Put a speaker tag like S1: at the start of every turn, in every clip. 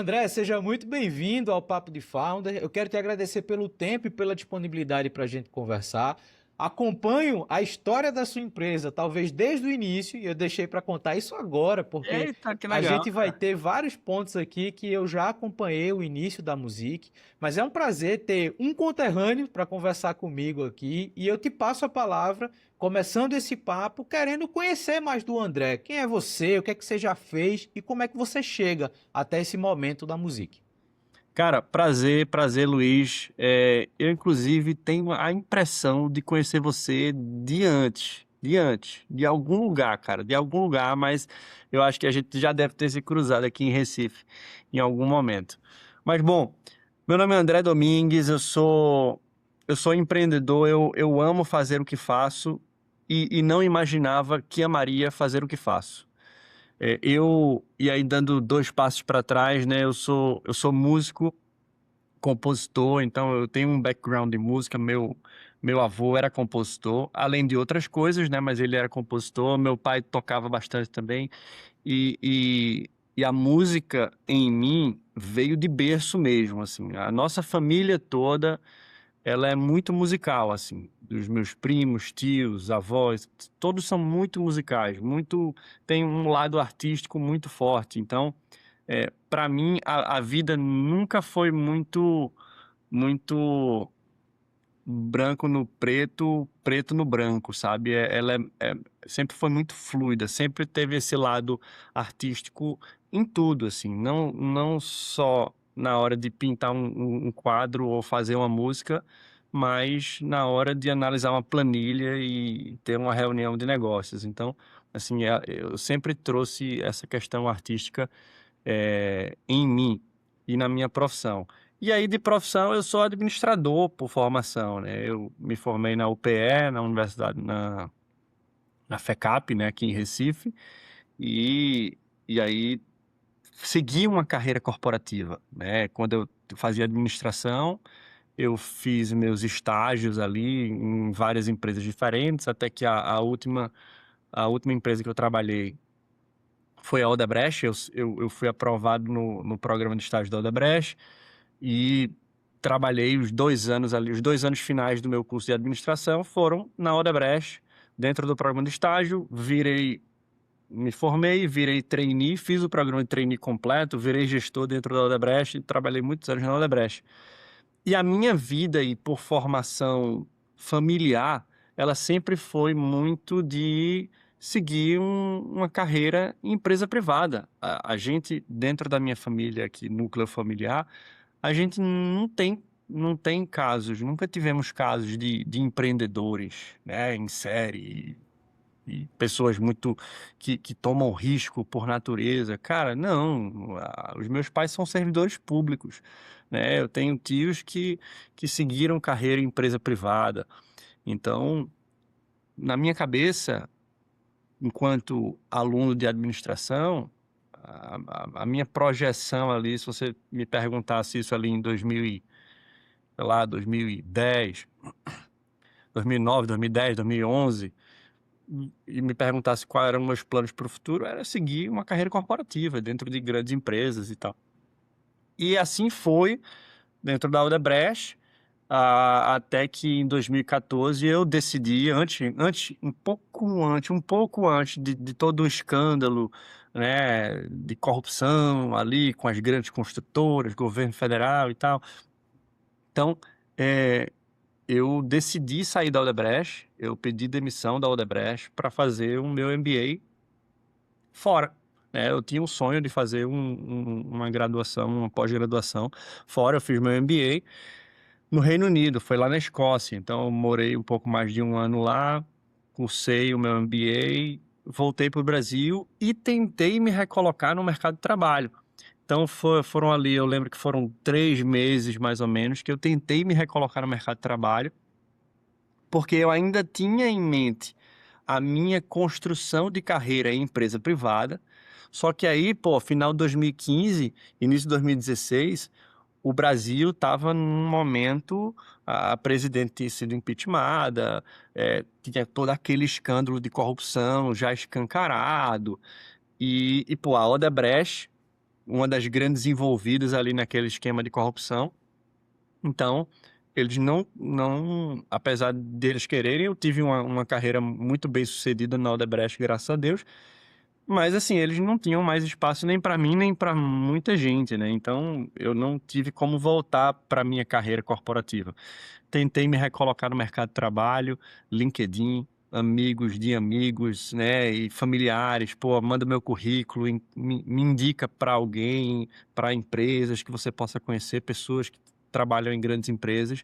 S1: André, seja muito bem-vindo ao Papo de Founder. Eu quero te agradecer pelo tempo e pela disponibilidade para a gente conversar. Acompanho a história da sua empresa, talvez desde o início, e eu deixei para contar isso agora, porque
S2: Eita, que
S1: a
S2: legal,
S1: gente vai
S2: cara.
S1: ter vários pontos aqui que eu já acompanhei o início da Music, mas é um prazer ter um conterrâneo para conversar comigo aqui, e eu te passo a palavra, começando esse papo, querendo conhecer mais do André. Quem é você, o que é que você já fez e como é que você chega até esse momento da Music.
S2: Cara, prazer, Luiz. Eu, inclusive, tenho a impressão de conhecer você de algum lugar, cara, de algum lugar, mas eu acho que a gente já deve ter se cruzado aqui em Recife em algum momento. Mas, bom, meu nome é André Domingues, eu sou empreendedor, eu amo fazer o que faço e não imaginava que amaria fazer o que faço. E aí dando dois passos para trás, né? Eu sou músico, compositor, então eu tenho um background de música. Meu avô era compositor, além de outras coisas, né? Mas ele era compositor. Meu pai tocava bastante também. E, e, e a música em mim veio de berço mesmo, assim. A nossa família toda ela é muito musical, assim, dos meus primos, tios, avós, todos são muito musicais, tem um lado artístico muito forte. Então, para mim, a vida nunca foi muito branco no preto, preto no branco, sabe? Sempre foi muito fluida, sempre teve esse lado artístico em tudo, assim, não só na hora de pintar um quadro ou fazer uma música, mas na hora de analisar uma planilha e ter uma reunião de negócios. Então, assim, eu sempre trouxe essa questão artística em mim e na minha profissão. E aí, de profissão, eu sou administrador por formação, né? Eu me formei na UPE, na universidade, na FECAP, né, aqui em Recife, e, e aí segui uma carreira corporativa, né? Quando eu fazia administração, eu fiz meus estágios ali em várias empresas diferentes, até que a última empresa que eu trabalhei foi a Odebrecht. Eu fui aprovado no programa de estágio da Odebrecht e trabalhei os 2 anos ali, os 2 anos finais do meu curso de administração foram na Odebrecht, dentro do programa de estágio. Me formei, virei trainee, fiz o programa de trainee completo, virei gestor dentro da Odebrecht e trabalhei muitos anos na Odebrecht. E a minha vida, e por formação familiar, ela sempre foi muito de seguir uma carreira em empresa privada. A gente, dentro da minha família aqui, núcleo familiar, a gente não tem casos, nunca tivemos casos de empreendedores, né, em série, e pessoas muito que tomam risco por natureza. Cara, não, os meus pais são servidores públicos, né? Eu tenho tios que seguiram carreira em empresa privada. Então, na minha cabeça, enquanto aluno de administração, a minha projeção ali, se você me perguntasse isso ali em 2000, sei lá, 2010, 2009, 2010, 2011, e me perguntasse quais eram meus planos para o futuro, era seguir uma carreira corporativa dentro de grandes empresas e tal. E assim foi dentro da Odebrecht, até que em 2014 eu decidi, um pouco antes de todo o escândalo, né, de corrupção ali com as grandes construtoras, governo federal e tal. Então, é, eu decidi sair da Odebrecht, eu pedi demissão da Odebrecht para fazer o meu MBA fora. Né? Eu tinha um sonho de fazer uma graduação, uma pós-graduação fora. Eu fiz meu MBA no Reino Unido, foi lá na Escócia. Então, eu morei um pouco mais de um ano lá, cursei o meu MBA, voltei para o Brasil e tentei me recolocar no mercado de trabalho. Então, foram ali, eu lembro que foram 3 meses mais ou menos, que eu tentei me recolocar no mercado de trabalho, porque eu ainda tinha em mente a minha construção de carreira em empresa privada. Só que aí, pô, final de 2015, início de 2016, o Brasil estava num momento, a presidente tinha sido impeachmentada, tinha todo aquele escândalo de corrupção já escancarado, pô, a Odebrecht uma das grandes envolvidas ali naquele esquema de corrupção. Então, eles apesar deles quererem, eu tive uma carreira muito bem sucedida na Odebrecht, graças a Deus, mas assim, eles não tinham mais espaço nem para mim, nem para muita gente, né? Então, eu não tive como voltar para minha carreira corporativa. Tentei me recolocar no mercado de trabalho, LinkedIn, amigos de amigos, né, e familiares, pô, manda meu currículo, me indica para alguém, para empresas que você possa conhecer, pessoas que trabalham em grandes empresas.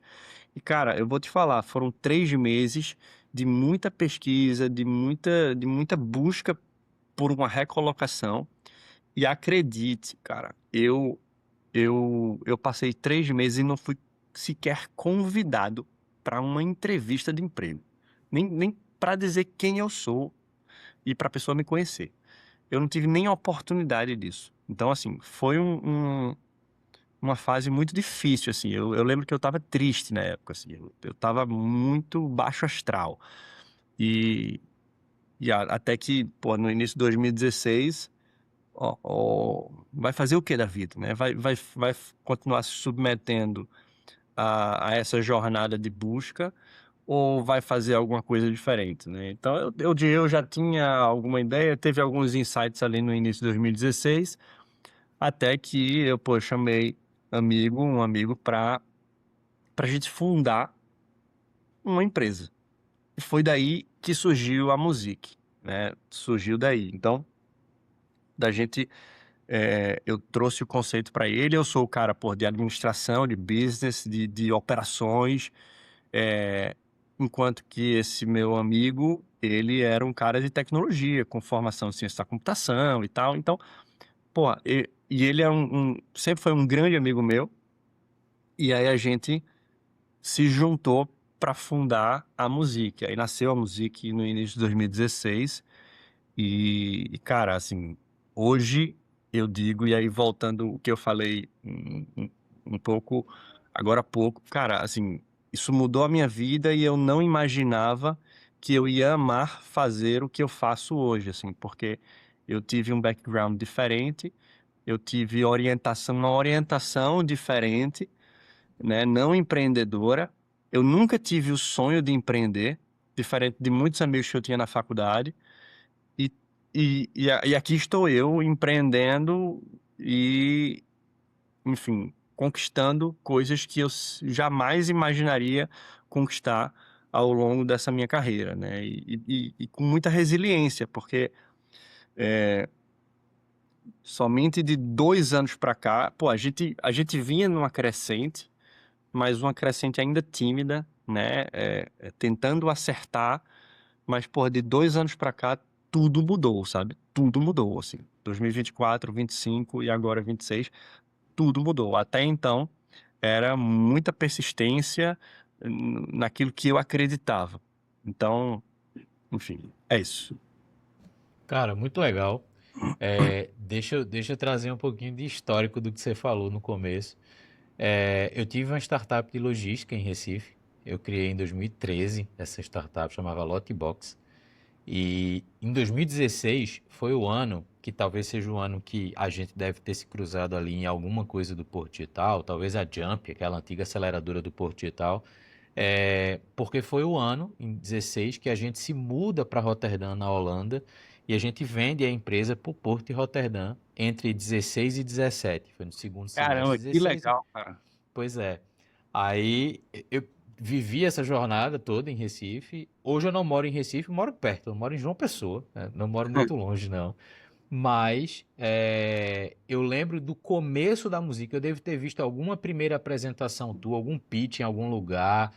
S2: E, cara, eu vou te falar, foram 3 meses de muita pesquisa, de muita busca por uma recolocação. E acredite, cara, eu passei 3 meses e não fui sequer convidado para uma entrevista de emprego. Nem para dizer quem eu sou e para a pessoa me conhecer. Eu não tive nem a oportunidade disso. Então, assim, foi uma fase muito difícil, assim. Eu lembro que eu estava triste na época, assim. Eu estava muito baixo astral. E, até que, pô, no início de 2016, vai fazer o que da vida, né? Vai continuar se submetendo a essa jornada de busca ou vai fazer alguma coisa diferente, né? Então, eu já tinha alguma ideia, teve alguns insights ali no início de 2016, até que eu, pô, chamei um amigo para a gente fundar uma empresa. E foi daí que surgiu a Music, né? Surgiu daí. Então, da gente, eu trouxe o conceito para ele, eu sou o cara, pô, de administração, de business, de operações, É, enquanto que esse meu amigo, ele era um cara de tecnologia, com formação em ciência da computação e tal. Então, pô, e ele é sempre foi um grande amigo meu. E aí a gente se juntou para fundar a Music. Aí nasceu a Music no início de 2016. Cara, assim, hoje eu digo, e aí voltando o que eu falei um pouco, agora há pouco, cara, assim, isso mudou a minha vida e eu não imaginava que eu ia amar fazer o que eu faço hoje, assim, porque eu tive um background diferente, eu tive uma orientação diferente, né, não empreendedora, eu nunca tive o sonho de empreender, diferente de muitos amigos que eu tinha na faculdade, e, e aqui estou eu empreendendo e, enfim, conquistando coisas que eu jamais imaginaria conquistar ao longo dessa minha carreira, né? E com muita resiliência, porque somente de 2 anos para cá, pô, a gente vinha numa crescente, mas uma crescente ainda tímida, né? Tentando acertar, mas, pô, de 2 anos para cá, tudo mudou, sabe? Tudo mudou, assim. 2024, 25 e agora 26, tudo mudou. Até então, era muita persistência naquilo que eu acreditava. Então, enfim, é isso.
S1: Cara, muito legal. Deixa eu trazer um pouquinho de histórico do que você falou no começo. Eu tive uma startup de logística em Recife. Eu criei em 2013 essa startup, chamava Lotbox. E em 2016 foi o ano que talvez seja o ano que a gente deve ter se cruzado ali em alguma coisa do Porto Digital, talvez a Jump, aquela antiga aceleradora do Porto Digital, porque foi o ano, em 16, que a gente se muda para Roterdã, na Holanda, e a gente vende a empresa para o Porto de Roterdã entre 16 e 17. Foi no segundo semestre
S2: Caramba,
S1: de
S2: que
S1: 16.
S2: legal, cara.
S1: Pois é. Aí eu vivi essa jornada toda em Recife. Hoje eu não moro em Recife, eu moro perto, eu moro em João Pessoa, né? Não moro muito longe, não. Mas eu lembro do começo da música. Eu devo ter visto alguma primeira apresentação tua, algum pitch em algum lugar.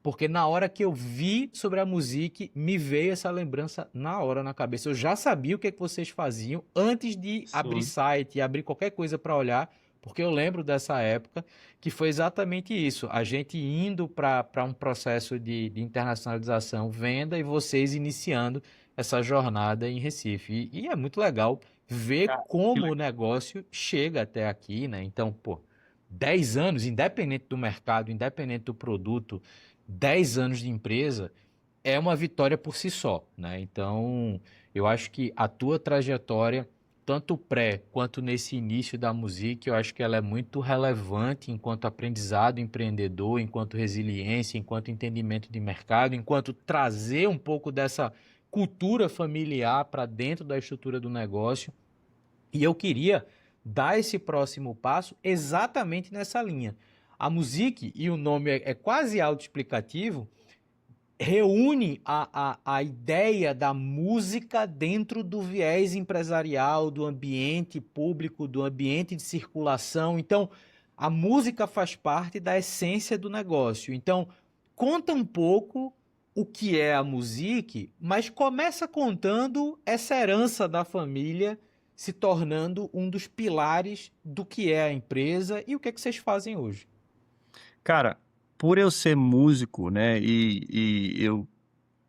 S1: Porque na hora que eu vi sobre a música, me veio essa lembrança na hora na cabeça. Eu já sabia o que é que vocês faziam antes de abrir
S2: Sim.
S1: site, abrir qualquer coisa para olhar, porque eu lembro dessa época que foi exatamente isso. A gente indo para um processo de internacionalização, venda, e vocês iniciando essa jornada em Recife. E é muito legal ver
S2: Cara, que
S1: como o
S2: legal.
S1: negócio chega até aqui, né? Então, pô, 10 anos, independente do mercado, independente do produto, 10 anos de empresa é uma vitória por si só, né? Então, eu acho que a tua trajetória tanto pré quanto nesse início da música, eu acho que ela é muito relevante enquanto aprendizado empreendedor, enquanto resiliência, enquanto entendimento de mercado, enquanto trazer um pouco dessa cultura familiar para dentro da estrutura do negócio. E eu queria dar esse próximo passo exatamente nessa linha. A Music, e o nome é quase autoexplicativo, reúne a ideia da música dentro do viés empresarial, do ambiente público, do ambiente de circulação. Então, a música faz parte da essência do negócio. Então, conta um pouco o que é a Music, mas começa contando essa herança da família se tornando um dos pilares do que é a empresa e o que é que vocês fazem hoje.
S2: Cara, por eu ser músico, né, e eu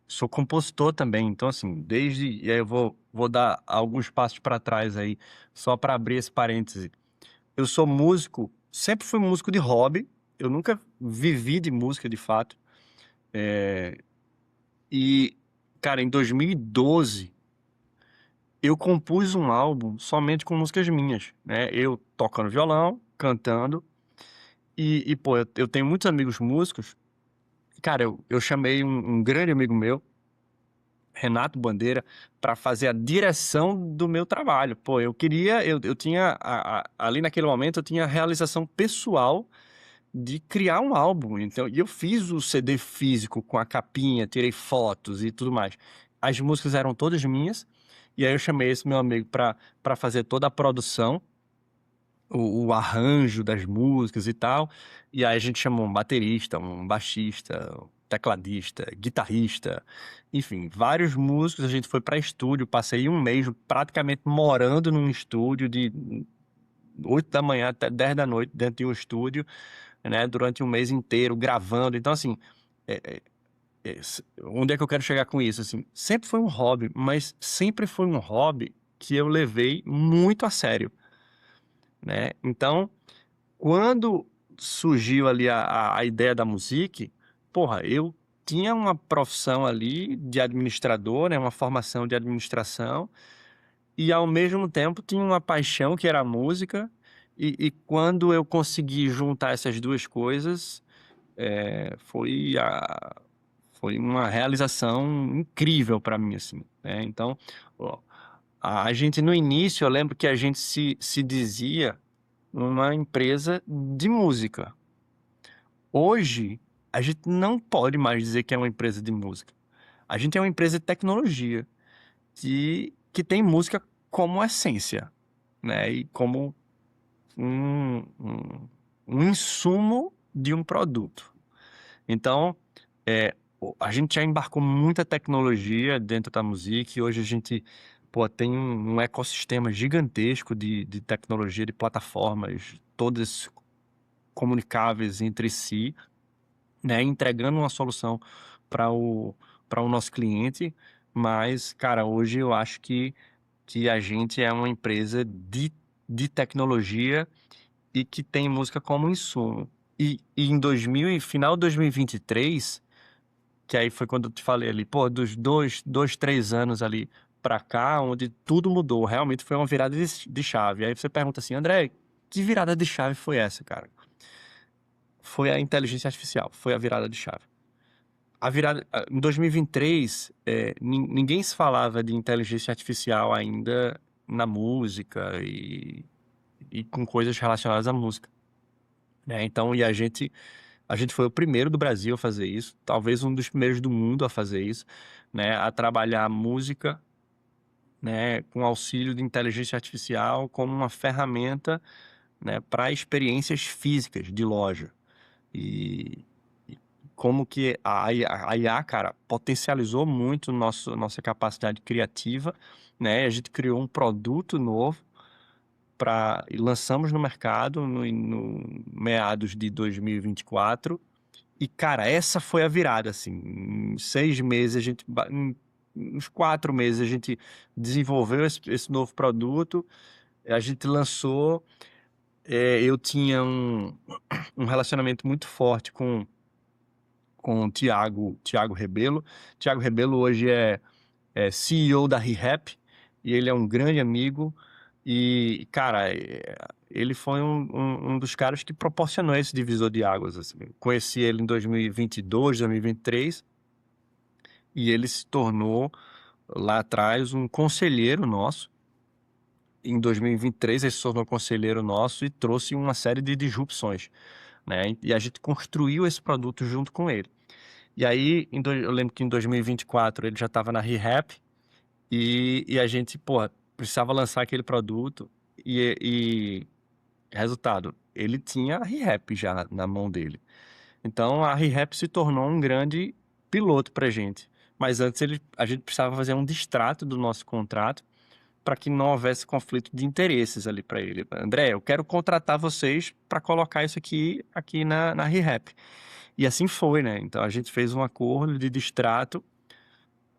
S2: sou compositor também, então assim, e aí eu vou dar alguns passos para trás aí, só para abrir esse parêntese. Eu sou músico, sempre fui músico de hobby, eu nunca vivi de música de fato. E, cara, em 2012, eu compus um álbum somente com músicas minhas, né? Eu tocando violão, cantando, pô, eu tenho muitos amigos músicos. Cara, eu chamei um grande amigo meu, Renato Bandeira, para fazer a direção do meu trabalho. Pô, eu tinha, ali naquele momento, eu tinha a realização pessoal de criar um álbum. Então, e eu fiz o CD físico com a capinha, tirei fotos e tudo mais. As músicas eram todas minhas, e aí eu chamei esse meu amigo para fazer toda a produção, o arranjo das músicas e tal. E aí a gente chamou um baterista, um baixista, um tecladista, guitarrista, enfim, vários músicos. A gente foi para estúdio, passei um mês praticamente morando num estúdio de 8 da manhã até 10 da noite dentro de um estúdio, né, durante um mês inteiro gravando. Então, assim, onde é que eu quero chegar com isso? Assim, sempre foi um hobby, mas sempre foi um hobby que eu levei muito a sério, né? Então, quando surgiu ali a ideia da music, porra, eu tinha uma profissão ali de administrador, né, uma formação de administração, e ao mesmo tempo tinha uma paixão que era a música, e quando eu consegui juntar essas duas coisas, foi foi uma realização incrível para mim, assim, né? Então, ó, a gente no início, eu lembro que a gente se dizia uma empresa de música. Hoje, a gente não pode mais dizer que é uma empresa de música. A gente é uma empresa de tecnologia que tem música como essência, né? E como um, um, um insumo de um produto. Então, a gente já embarcou muita tecnologia dentro da música e hoje a gente, pô, tem um ecossistema gigantesco de tecnologia, de plataformas, todas comunicáveis entre si, né, entregando uma solução para o nosso cliente. Mas, cara, hoje eu acho que a gente é uma empresa de tecnologia e que tem música como insumo. E em final de 2023, que aí foi quando eu te falei ali, pô, dos 3 anos ali pra cá, onde tudo mudou, realmente foi uma virada de chave. Aí você pergunta assim, André, que virada de chave foi essa, cara? Foi a inteligência artificial, foi a virada de chave. Em 2023, ninguém se falava de inteligência artificial ainda na música e com coisas relacionadas à música, né? Então, a gente foi o primeiro do Brasil a fazer isso, talvez um dos primeiros do mundo a fazer isso, né? A trabalhar a música, né, com auxílio de inteligência artificial como uma ferramenta, né, para experiências físicas de loja. E como que a IA, cara, potencializou muito nossa capacidade criativa, né? A gente criou um produto novo e lançamos no mercado no meados de 2024. E, cara, essa foi a virada, assim. Em 6 meses, em uns 4 meses, a gente desenvolveu esse novo produto, a gente lançou. Eu tinha um relacionamento muito forte com o Thiago Rebelo. Thiago Rebelo hoje é CEO da ReHap, e ele é um grande amigo, E, cara, ele foi um dos caras que proporcionou esse divisor de águas, assim. Conheci ele em 2022, 2023, e ele se tornou, lá atrás, um conselheiro nosso. Em 2023, ele se tornou conselheiro nosso e trouxe uma série de disrupções, né? E a gente construiu esse produto junto com ele. E aí, eu lembro que em 2024 ele já estava na ReHap e a gente, pô, precisava lançar aquele produto e resultado, ele tinha a ReHap já na mão dele. Então a ReHap se tornou um grande piloto pra gente. Mas antes a gente precisava fazer um distrato do nosso contrato para que não houvesse conflito de interesses ali para ele. André, eu quero contratar vocês para colocar isso aqui na ReHap. E assim foi, né? Então a gente fez um acordo de distrato,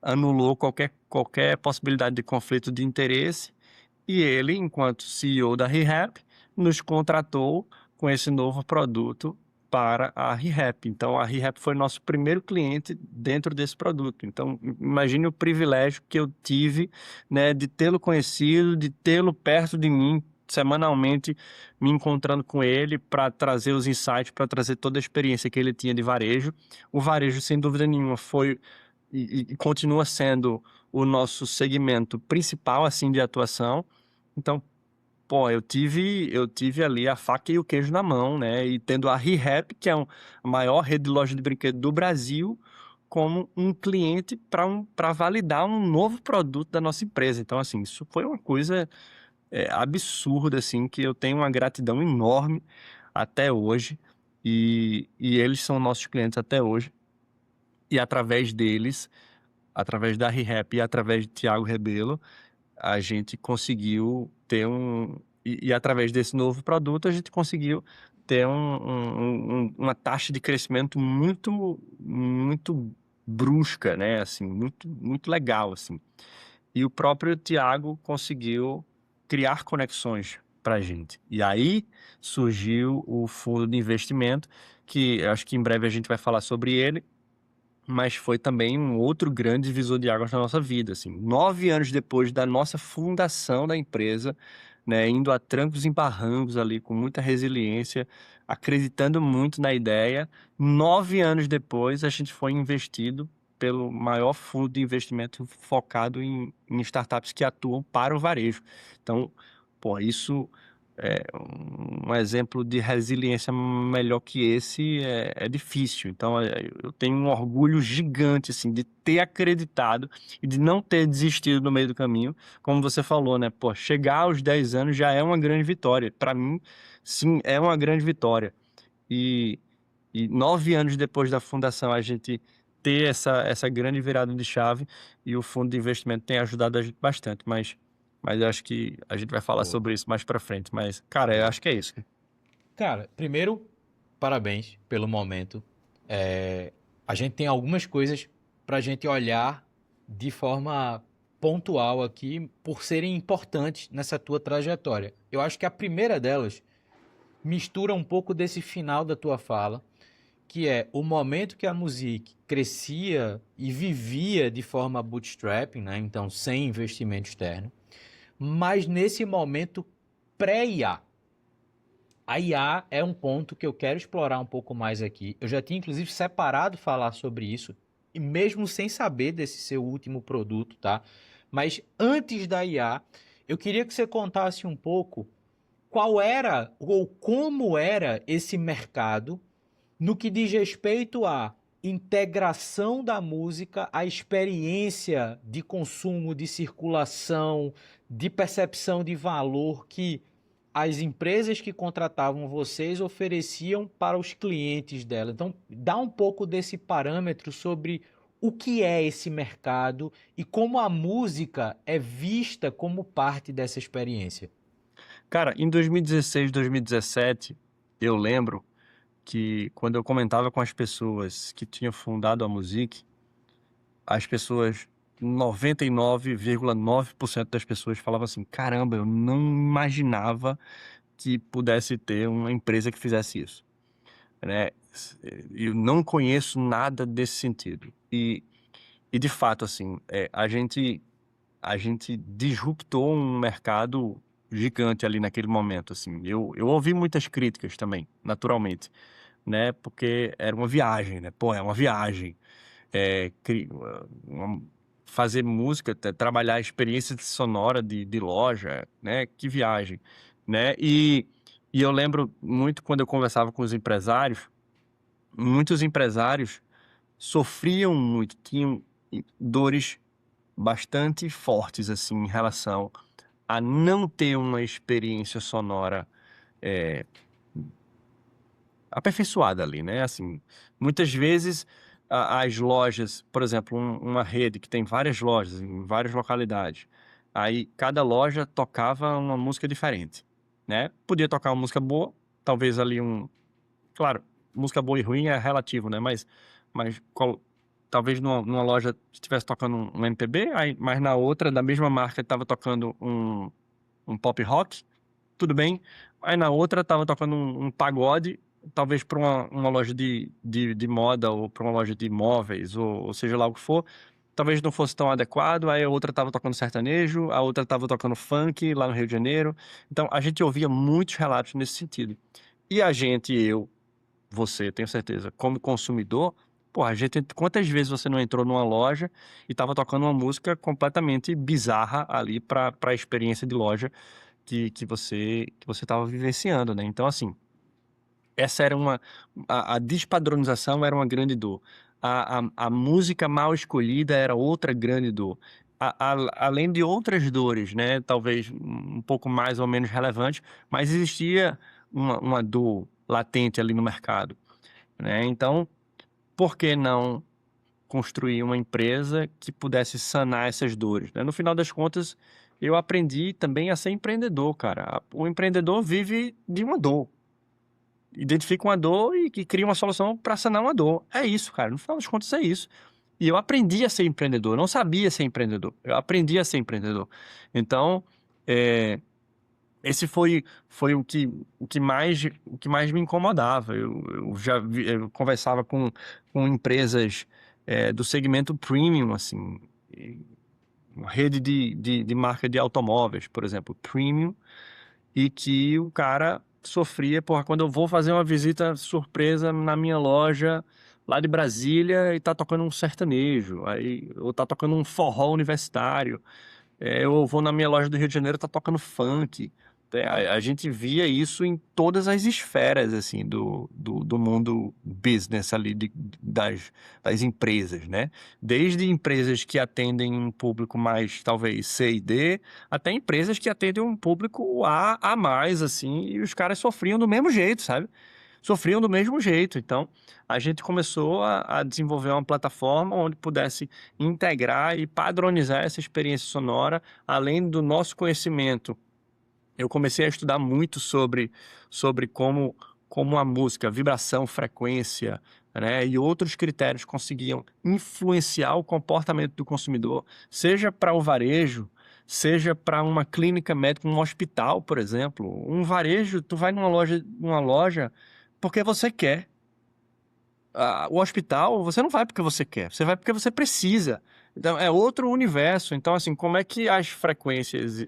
S2: anulou qualquer possibilidade de conflito de interesse, e ele, enquanto CEO da ReHap, nos contratou com esse novo produto para a ReHap. Então a ReHap foi nosso primeiro cliente dentro desse produto. Então imagine o privilégio que eu tive, né, de tê-lo conhecido, de tê-lo perto de mim, semanalmente me encontrando com ele para trazer os insights, para trazer toda a experiência que ele tinha de varejo. O varejo, sem dúvida nenhuma, foi e continua sendo o nosso segmento principal assim de atuação. Então, pô, eu tive ali a faca e o queijo na mão, né? E tendo a ReHap, que é a maior rede de loja de brinquedo do Brasil, como um cliente para validar um novo produto da nossa empresa. Então, assim, isso foi uma coisa absurda, assim, que eu tenho uma gratidão enorme até hoje. E eles são nossos clientes até hoje. E através deles, através da ReHap e através de Thiago Rebelo, a gente conseguiu ter e através desse novo produto a gente conseguiu ter uma taxa de crescimento muito brusca, né? Assim, muito legal, assim. E o próprio Thiago conseguiu criar conexões para a gente. E aí surgiu o fundo de investimento, que eu acho que em breve a gente vai falar sobre ele, mas foi também um outro grande divisor de águas na nossa vida, assim. 9 anos depois da nossa fundação da empresa, né, indo a trancos e barrancos ali, com muita resiliência, acreditando muito na ideia, 9 anos depois a gente foi investido pelo maior fundo de investimento focado em startups que atuam para o varejo. Então, pô, isso um exemplo de resiliência melhor que esse é difícil. Então, eu tenho um orgulho gigante, assim, de ter acreditado e de não ter desistido no meio do caminho. Como você falou, né? Pô, chegar aos 10 anos já é uma grande vitória. Para mim, sim, é uma grande vitória. E, e 9 anos depois da fundação, a gente ter essa grande virada de chave e o fundo de investimento tem ajudado a gente bastante, mas eu acho que a gente vai falar
S1: Boa,
S2: sobre isso mais pra frente. Mas, cara, eu
S1: boa.
S2: acho que é isso.
S1: Cara, primeiro, parabéns pelo momento. A gente tem algumas coisas para a gente olhar de forma pontual aqui, por serem importantes nessa tua trajetória. Eu acho que a primeira delas mistura um pouco desse final da tua fala, que é o momento que a Music crescia e vivia de forma bootstrapping, né? Então sem investimento externo, mas nesse momento pré-IA. A IA é um ponto que eu quero explorar um pouco mais aqui. Eu já tinha inclusive separado falar sobre isso, e mesmo sem saber desse seu último produto, tá? Mas antes da IA, eu queria que você contasse um pouco qual era ou como era esse mercado no que diz respeito à integração da música, à experiência de consumo, de circulação, de percepção de valor que as empresas que contratavam vocês ofereciam para os clientes dela. Então, dá um pouco desse parâmetro sobre o que é esse mercado e como a música é vista como parte dessa experiência.
S2: Cara, em 2016, 2017, eu lembro que quando eu comentava com as pessoas que tinham fundado a Music, as pessoas, 99,9% das pessoas falavam assim: caramba, eu não imaginava que pudesse ter uma empresa que fizesse isso, né? Eu não conheço nada desse sentido. E de fato, assim, a gente disruptou um mercado gigante ali naquele momento, assim. Eu ouvi muitas críticas também, naturalmente, né? Porque era uma viagem, né? Pô, é uma viagem. É, fazer música, trabalhar a experiência sonora de loja, né? Que viagem, né? E eu lembro muito quando eu conversava com os empresários, muitos empresários sofriam muito, tinham dores bastante fortes, assim, em relação a não ter uma experiência sonora é, aperfeiçoada ali, né? Assim, muitas vezes as lojas, por exemplo, uma rede que tem várias lojas em várias localidades, aí cada loja tocava uma música diferente, né? Podia tocar uma música boa, talvez ali claro, música boa e ruim é relativo, né? Mas talvez numa loja estivesse tocando um MPB, aí, mas na outra, da mesma marca, estava tocando um pop rock, tudo bem. Aí na outra estava tocando um pagode, talvez para uma loja de moda ou para uma loja de imóveis, ou seja lá o que for. Talvez não fosse tão adequado, aí a outra estava tocando sertanejo, a outra estava tocando funk lá no Rio de Janeiro. Então a gente ouvia muitos relatos nesse sentido. E a gente, você, tenho certeza, como consumidor, pô, a gente, quantas vezes você não entrou numa loja e estava tocando uma música completamente bizarra ali para a experiência de loja que você estava vivenciando, né? Então, assim, essa era a despadronização era uma grande dor. A música mal escolhida era outra grande dor. Além de outras dores, né? Talvez um pouco mais ou menos relevantes, mas existia uma dor latente ali no mercado, né? Então, por que não construir uma empresa que pudesse sanar essas dores, né? No final das contas, eu aprendi também a ser empreendedor, cara. O empreendedor vive de uma dor. Identifica uma dor e que cria uma solução para sanar uma dor. É isso, cara. No final das contas, é isso. E eu aprendi a ser empreendedor. Eu não sabia ser empreendedor. Eu aprendi a ser empreendedor. Então, é, esse foi o que mais me incomodava. Eu já eu conversava com empresas do segmento premium, assim, uma rede de marca de automóveis, por exemplo, premium, e que o cara sofria, porra, quando eu vou fazer uma visita surpresa na minha loja lá de Brasília e tá tocando um sertanejo, aí, ou tá tocando um forró universitário. Eu vou na minha loja do Rio de Janeiro, tá tocando funk. A gente via isso em todas as esferas, assim, do mundo business ali, das empresas, né? Desde empresas que atendem um público mais, talvez, C e D, até empresas que atendem um público A mais, assim, e os caras sofriam do mesmo jeito, sabe? Sofriam do mesmo jeito. Então, a gente começou a desenvolver uma plataforma onde pudesse integrar e padronizar essa experiência sonora, além do nosso conhecimento. Eu comecei a estudar muito sobre como a música, vibração, frequência, né, e outros critérios conseguiam influenciar o comportamento do consumidor, seja para o varejo, seja para uma clínica médica, um hospital, por exemplo. Um varejo, tu vai numa loja porque você quer. O hospital, você não vai porque você quer, você vai porque você precisa. Então, é outro universo. Então, assim, como é que as frequências,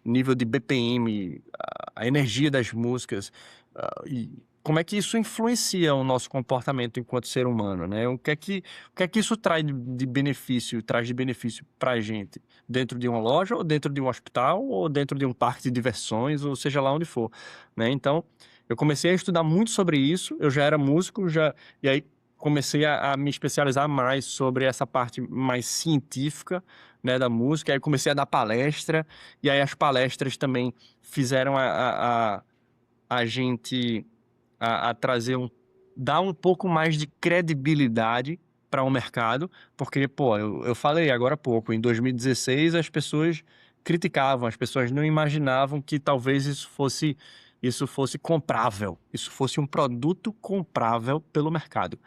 S2: nível de BPM, a energia das músicas, e como é que isso influencia o nosso comportamento enquanto ser humano, né? O que é que isso traz de benefício para a gente, dentro de uma loja, ou dentro de um hospital, ou dentro de um parque de diversões, ou seja lá onde for, né? Então, eu comecei a estudar muito sobre isso. Eu já era músico, e aí comecei a me especializar mais sobre essa parte mais científica, né, da música. Aí comecei a dar palestra, e aí as palestras também fizeram a gente a trazer dar um pouco mais de credibilidade para o mercado, porque, pô, eu falei agora há pouco, em 2016 as pessoas criticavam, as pessoas não imaginavam que talvez isso fosse comprável, isso fosse um produto comprável pelo mercado,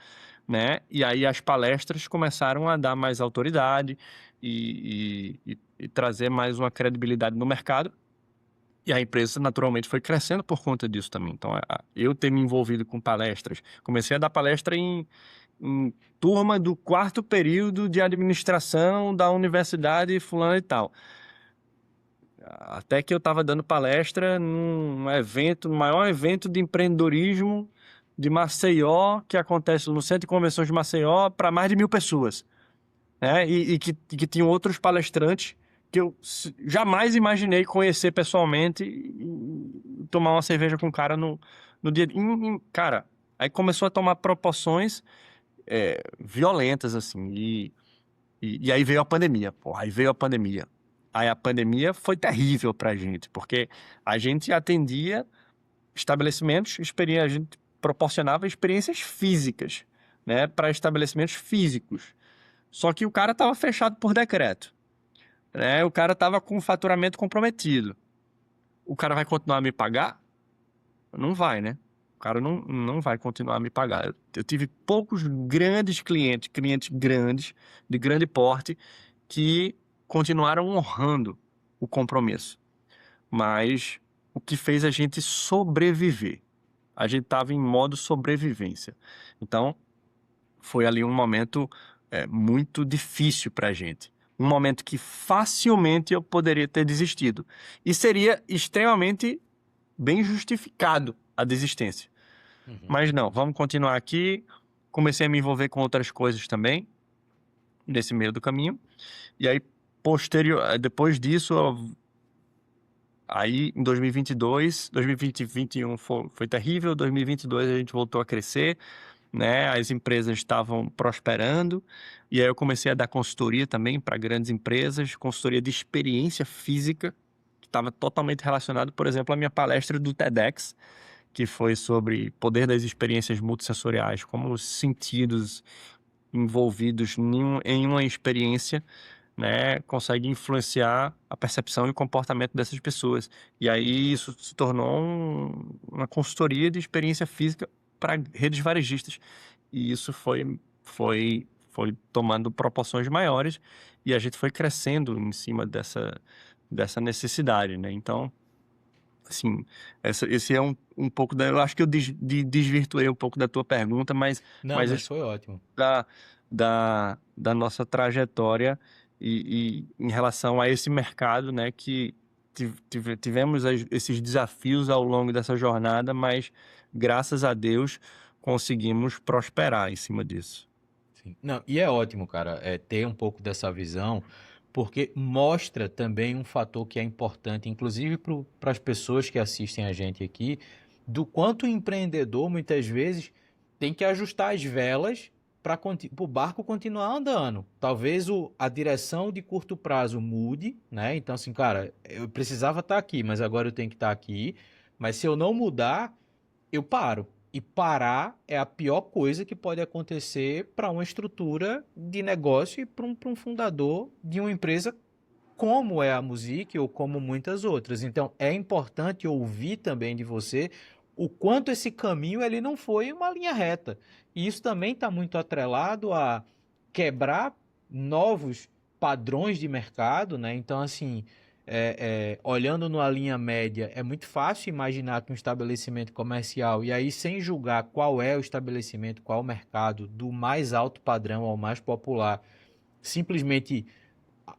S2: né? E aí as palestras começaram a dar mais autoridade e trazer mais uma credibilidade no mercado. E a empresa naturalmente foi crescendo por conta disso também. Então, eu ter me envolvido com palestras, comecei a dar palestra em turma do quarto período de administração da universidade fulana e tal. Até que eu estava dando palestra num evento, no maior evento de empreendedorismo de Maceió, que acontece no Centro de Convenções de Maceió, para mais de 1.000 pessoas, né? E que tinham outros palestrantes que eu jamais imaginei conhecer pessoalmente e tomar uma cerveja com o cara no dia. Cara, aí começou a tomar proporções violentas, assim, e aí veio a pandemia, pô, aí veio a pandemia. Aí a pandemia foi terrível pra gente, porque a gente atendia estabelecimentos, a gente proporcionava experiências físicas, né, para estabelecimentos físicos. Só que o cara estava fechado por decreto, né? O cara estava com o faturamento comprometido. O cara vai continuar a me pagar? Não vai, né? O cara não vai continuar a me pagar. Eu tive poucos grandes clientes grandes, de grande porte, que continuaram honrando o compromisso. Mas o que fez a gente sobreviver. A gente estava em modo sobrevivência. Então, foi ali um momento muito difícil para a gente. Um momento que facilmente eu poderia ter desistido. E seria extremamente bem justificado a desistência.
S1: Uhum.
S2: Mas não, vamos continuar aqui. Comecei a me envolver com outras coisas também, nesse meio do caminho. E aí, depois disso, aí em 2022, 2020 e 2021 foi terrível, 2022 a gente voltou a crescer, né? As empresas estavam prosperando, e aí eu comecei a dar consultoria também para grandes empresas, consultoria de experiência física, que estava totalmente relacionado, por exemplo, à minha palestra do TEDx, que foi sobre poder das experiências multissensoriais, como os sentidos envolvidos em uma experiência, né, consegue influenciar a percepção e o comportamento dessas pessoas. E aí isso se tornou uma consultoria de experiência física para redes varejistas. E isso foi tomando proporções maiores e a gente foi crescendo em cima dessa necessidade, né? Então, assim, esse é um pouco da... Eu acho que eu desvirtuei um pouco da tua pergunta,
S1: Não,
S2: mas
S1: mas foi ótimo.
S2: da nossa trajetória e em relação a esse mercado, né, que tivemos esses desafios ao longo dessa jornada, mas graças a Deus conseguimos prosperar em cima disso.
S1: Sim. Não, e é ótimo, cara, ter um pouco dessa visão, porque mostra também um fator que é importante, inclusive para as pessoas que assistem a gente aqui, do quanto o empreendedor muitas vezes tem que ajustar as velas para o barco continuar andando. Talvez a direção de curto prazo mude, né? Então, assim, cara, eu precisava estar aqui, mas agora eu tenho que estar aqui. Mas se eu não mudar, eu paro. E parar é a pior coisa que pode acontecer para uma estrutura de negócio e para um fundador de uma empresa como é a Music ou como muitas outras. Então é importante ouvir também de você o quanto esse caminho ele não foi uma linha reta. E isso também está muito atrelado a quebrar novos padrões de mercado, né? Então, assim, olhando numa linha média, é muito fácil imaginar que um estabelecimento comercial, e aí sem julgar qual é o estabelecimento, qual o mercado, do mais alto padrão ao mais popular, simplesmente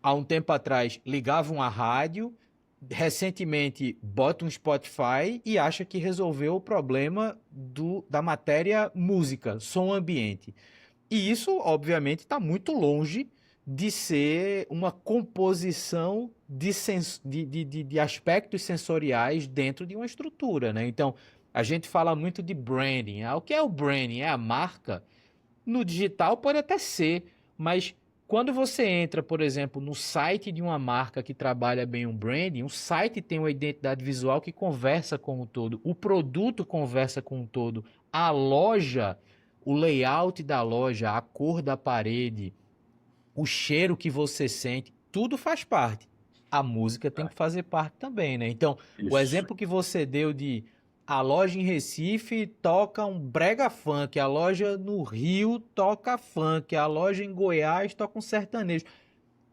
S1: há um tempo atrás ligavam a rádio, recentemente bota um Spotify e acha que resolveu o problema da matéria música, som ambiente. E isso, obviamente, está muito longe de ser uma composição de aspectos sensoriais dentro de uma estrutura, né? Então, a gente fala muito de branding. O que é o branding? É a marca? No digital pode até ser, mas quando você entra, por exemplo, no site de uma marca que trabalha bem um branding, o site tem uma identidade visual que conversa com o todo, o produto conversa com o todo, a loja, o layout da loja, a cor da parede, o cheiro que você sente, tudo faz parte. A música tem que fazer parte também, né? Então, o
S2: Isso.
S1: exemplo que você deu de a loja em Recife toca um brega funk, a loja no Rio toca funk, a loja em Goiás toca um sertanejo.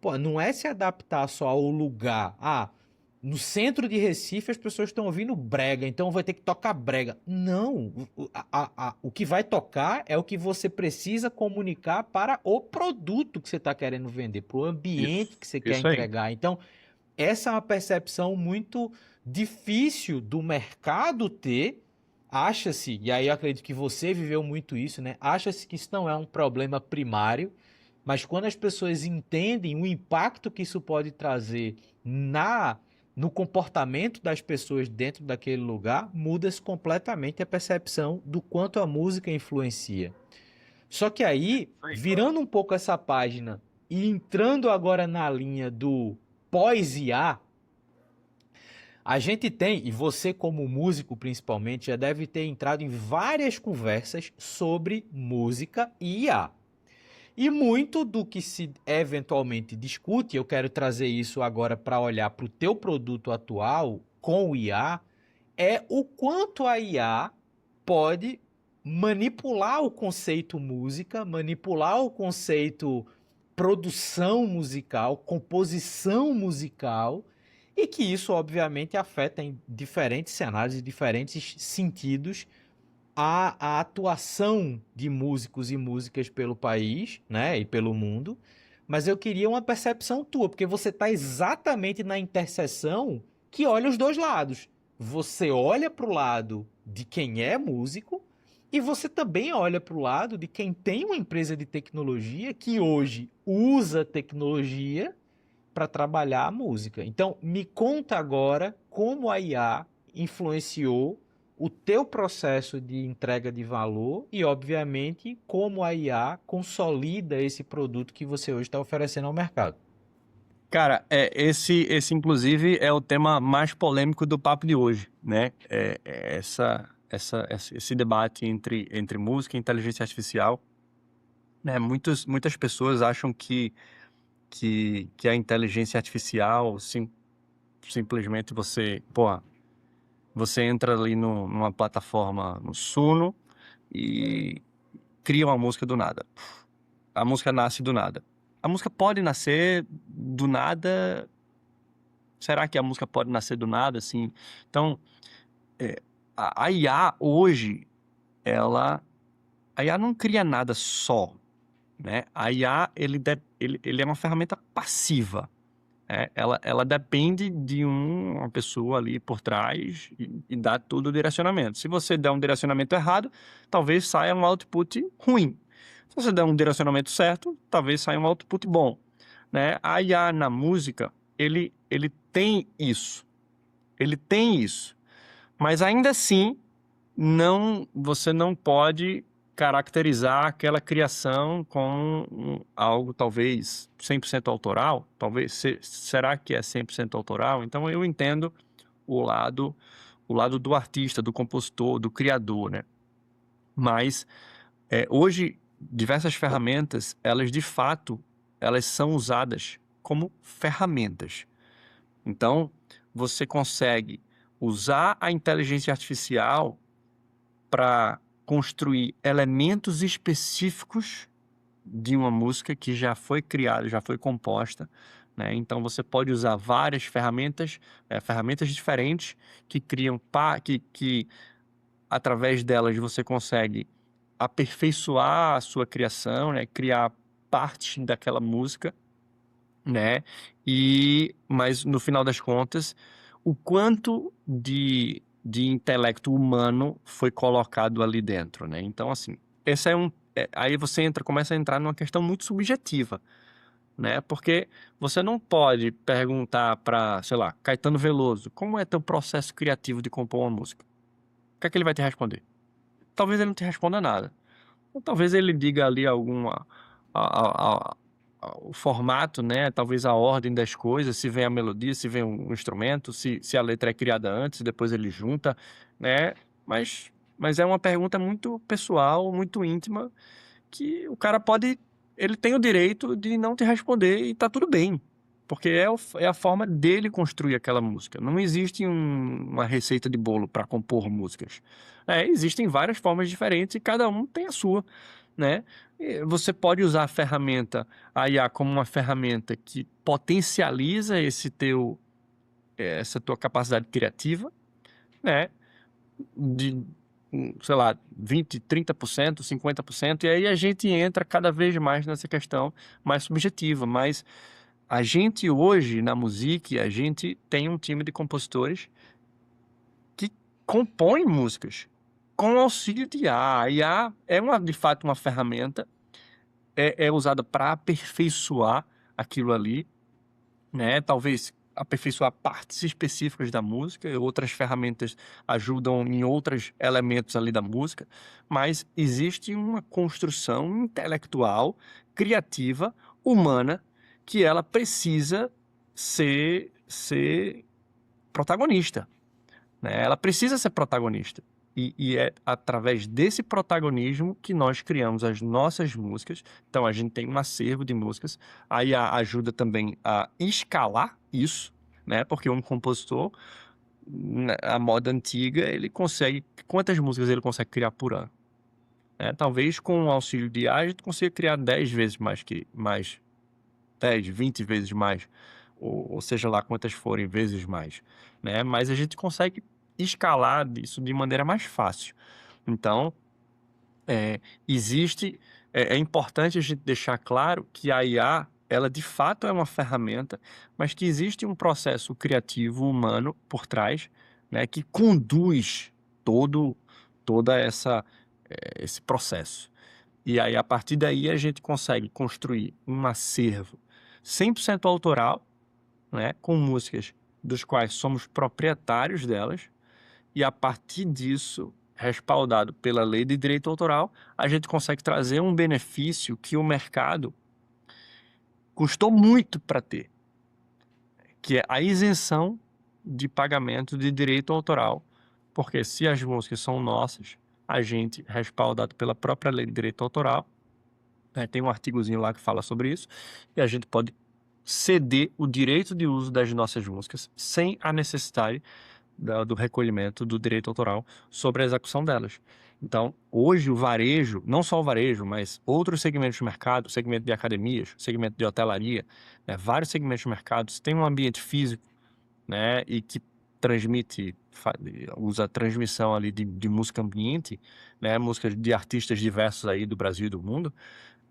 S1: Pô, não é se adaptar só ao lugar. No centro de Recife as pessoas estão ouvindo brega, então vai ter que tocar brega. Não, o que vai tocar é o que você precisa comunicar para o produto que você está querendo vender, para o ambiente
S2: Isso,
S1: que você quer
S2: isso aí.
S1: entregar. Então, essa é uma percepção muito difícil do mercado ter. Acha-se, e aí eu acredito que você viveu muito isso, né? Acha-se que isso não é um problema primário, mas quando as pessoas entendem o impacto que isso pode trazer na no comportamento das pessoas dentro daquele lugar, muda-se completamente a percepção do quanto a música influencia. Só que aí, virando um pouco essa página e entrando agora na linha do pós-IA, a gente tem, e você como músico principalmente, já deve ter entrado em várias conversas sobre música e IA. E muito do que se eventualmente discute, eu quero trazer isso agora para olhar para o teu produto atual com o IA, é o quanto a IA pode manipular o conceito música, manipular o conceito produção musical, composição musical, e que isso obviamente afeta em diferentes cenários e diferentes sentidos a atuação de músicos e músicas pelo país, né, e pelo mundo. Mas eu queria uma percepção tua, porque você está exatamente na interseção que olha os dois lados. Você olha para o lado de quem é músico e você também olha para o lado de quem tem uma empresa de tecnologia que hoje usa tecnologia para trabalhar a música. Então, me conta agora como a IA influenciou o teu processo de entrega de valor e, obviamente, como a IA consolida esse produto que você hoje está oferecendo ao mercado.
S2: Cara, esse inclusive é o tema mais polêmico do papo de hoje, né? Esse debate entre música e inteligência artificial, né? Muitas pessoas acham que a inteligência artificial simplesmente você entra ali numa plataforma no Suno e cria uma música do nada. A música nasce do nada. A música pode nascer do nada. Será que a música pode nascer do nada, assim? Então, a IA hoje, a IA não cria nada só, né? A IA, ele é uma ferramenta passiva. Ela depende de uma pessoa ali por trás e dá todo o direcionamento. Se você der um direcionamento errado, talvez saia um output ruim. Se você der um direcionamento certo, talvez saia um output bom, né? A IA na música, ele tem isso. Ele tem isso. Mas ainda assim, você não pode caracterizar aquela criação como algo talvez 100% autoral. Será que é 100% autoral? Então eu entendo o lado do artista, do compositor, do criador, né? Mas hoje diversas ferramentas, elas de fato, elas são usadas como ferramentas. Então, você consegue usar a inteligência artificial para construir elementos específicos de uma música que já foi criada, já foi composta, né? Então, você pode usar várias ferramentas, ferramentas diferentes que criam, que através delas você consegue aperfeiçoar a sua criação, né? Criar partes daquela música, né? Mas no final das contas, o quanto de intelecto humano foi colocado ali dentro, né? Então, assim, esse aí você começa a entrar numa questão muito subjetiva, né? Porque você não pode perguntar para, sei lá, Caetano Veloso, como é teu processo criativo de compor uma música? O que é que ele vai te responder? Talvez ele não te responda nada. Ou talvez ele diga ali o formato, né? Talvez a ordem das coisas, se vem a melodia, se vem um instrumento, se a letra é criada antes, depois ele junta, né? Mas é uma pergunta muito pessoal, muito íntima, que o cara ele tem o direito de não te responder e tá tudo bem. Porque é a forma dele construir aquela música. Não existe uma receita de bolo para compor músicas. Existem várias formas diferentes e cada um tem a sua, né? E você pode usar a IA como uma ferramenta que potencializa essa tua capacidade criativa, né? De, sei lá, 20, 30%, 50%, e aí a gente entra cada vez mais nessa questão mais subjetiva, mas A gente hoje, na Music, a gente tem um time de compositores que compõem músicas com auxílio de IA. A IA é de fato uma ferramenta, é usada para aperfeiçoar aquilo ali, né? Talvez aperfeiçoar partes específicas da música, e outras ferramentas ajudam em outros elementos ali da música, mas existe uma construção intelectual, criativa, humana, que ela precisa ser protagonista, né? Ela precisa ser protagonista. E é através desse protagonismo que nós criamos as nossas músicas. Então, a gente tem um acervo de músicas. Aí ajuda também a escalar isso, né? Porque um compositor, a moda antiga, ele consegue... Quantas músicas ele consegue criar por ano? Né? Talvez com o auxílio de IA, a gente consiga criar 10 vezes mais 10, 20 vezes mais, ou seja lá quantas forem vezes mais, né? Mas a gente consegue escalar isso de maneira mais fácil. Então, existe, é importante a gente deixar claro que a IA, ela de fato é uma ferramenta, mas que existe um processo criativo humano por trás, né, que conduz toda esse processo. E aí, a partir daí, a gente consegue construir um acervo 100% autoral, né, com músicas dos quais somos proprietários delas, e a partir disso, respaldado pela lei de direito autoral, a gente consegue trazer um benefício que o mercado custou muito para ter, que é a isenção de pagamento de direito autoral, porque se as músicas são nossas, a gente, respaldado pela própria lei de direito autoral, né, tem um artigozinho lá que fala sobre isso, e a gente pode ceder o direito de uso das nossas músicas sem a necessidade do recolhimento do direito autoral sobre a execução delas. Então, hoje o varejo, não só o varejo, mas outros segmentos de mercado, segmento de academias, segmento de hotelaria, né, vários segmentos de mercado têm um ambiente físico, né, e que transmite, usa a transmissão ali de música ambiente, né, músicas de artistas diversos aí do Brasil e do mundo.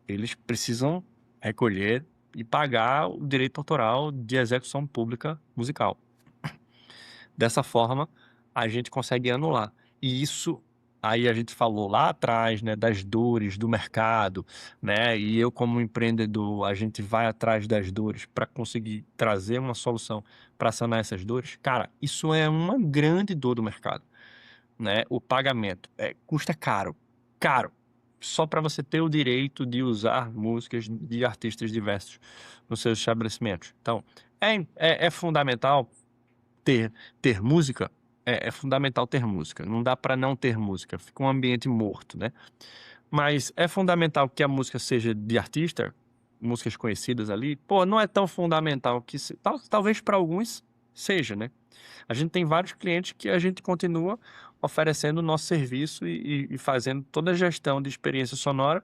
S2: Eles precisam recolher e pagar o direito autoral de execução pública musical. Dessa forma, a gente consegue anular. E isso, aí a gente falou lá atrás, né, das dores do mercado, né? E eu, como empreendedor, a gente vai atrás das dores para conseguir trazer uma solução para sanar essas dores. Cara, isso é uma grande dor do mercado, né? O pagamento custa caro, caro, só para você ter o direito de usar músicas de artistas diversos nos seus estabelecimentos. Então, é fundamental ter música, é fundamental ter música. Não dá para não ter música, fica um ambiente morto, né? Mas é fundamental que a música seja de artista, músicas conhecidas ali. Pô, não é tão fundamental que talvez para alguns seja, né? A gente tem vários clientes que a gente continua oferecendo o nosso serviço e fazendo toda a gestão de experiência sonora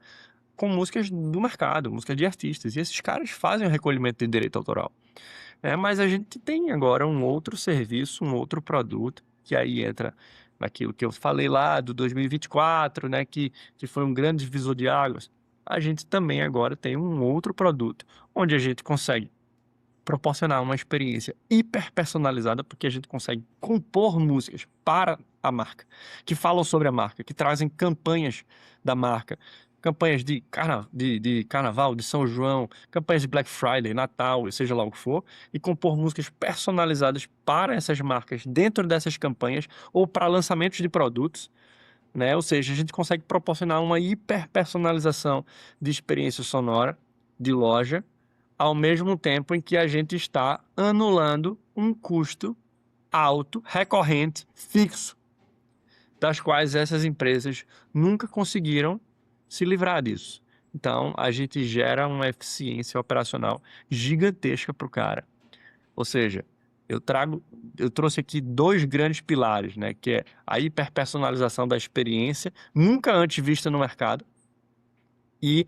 S2: com músicas do mercado, músicas de artistas. E esses caras fazem o recolhimento de direito autoral. Mas a gente tem agora um outro serviço, um outro produto, que aí entra naquilo que eu falei lá do 2024, né, que foi um grande divisor de águas. A gente também agora tem um outro produto, onde a gente consegue proporcionar uma experiência hiper personalizada, porque a gente consegue compor músicas para a marca, que falam sobre a marca, que trazem campanhas da marca, campanhas de carnaval, de São João, campanhas de Black Friday, Natal, seja lá o que for, e compor músicas personalizadas para essas marcas dentro dessas campanhas ou para lançamentos de produtos, né? Ou seja, a gente consegue proporcionar uma hiper personalização de experiência sonora de loja, ao mesmo tempo em que a gente está anulando um custo alto, recorrente, fixo, das quais essas empresas nunca conseguiram se livrar disso. Então, a gente gera uma eficiência operacional gigantesca para o cara. Ou seja, eu trouxe aqui dois grandes pilares, né? Que é a hiperpersonalização da experiência, nunca antes vista no mercado, e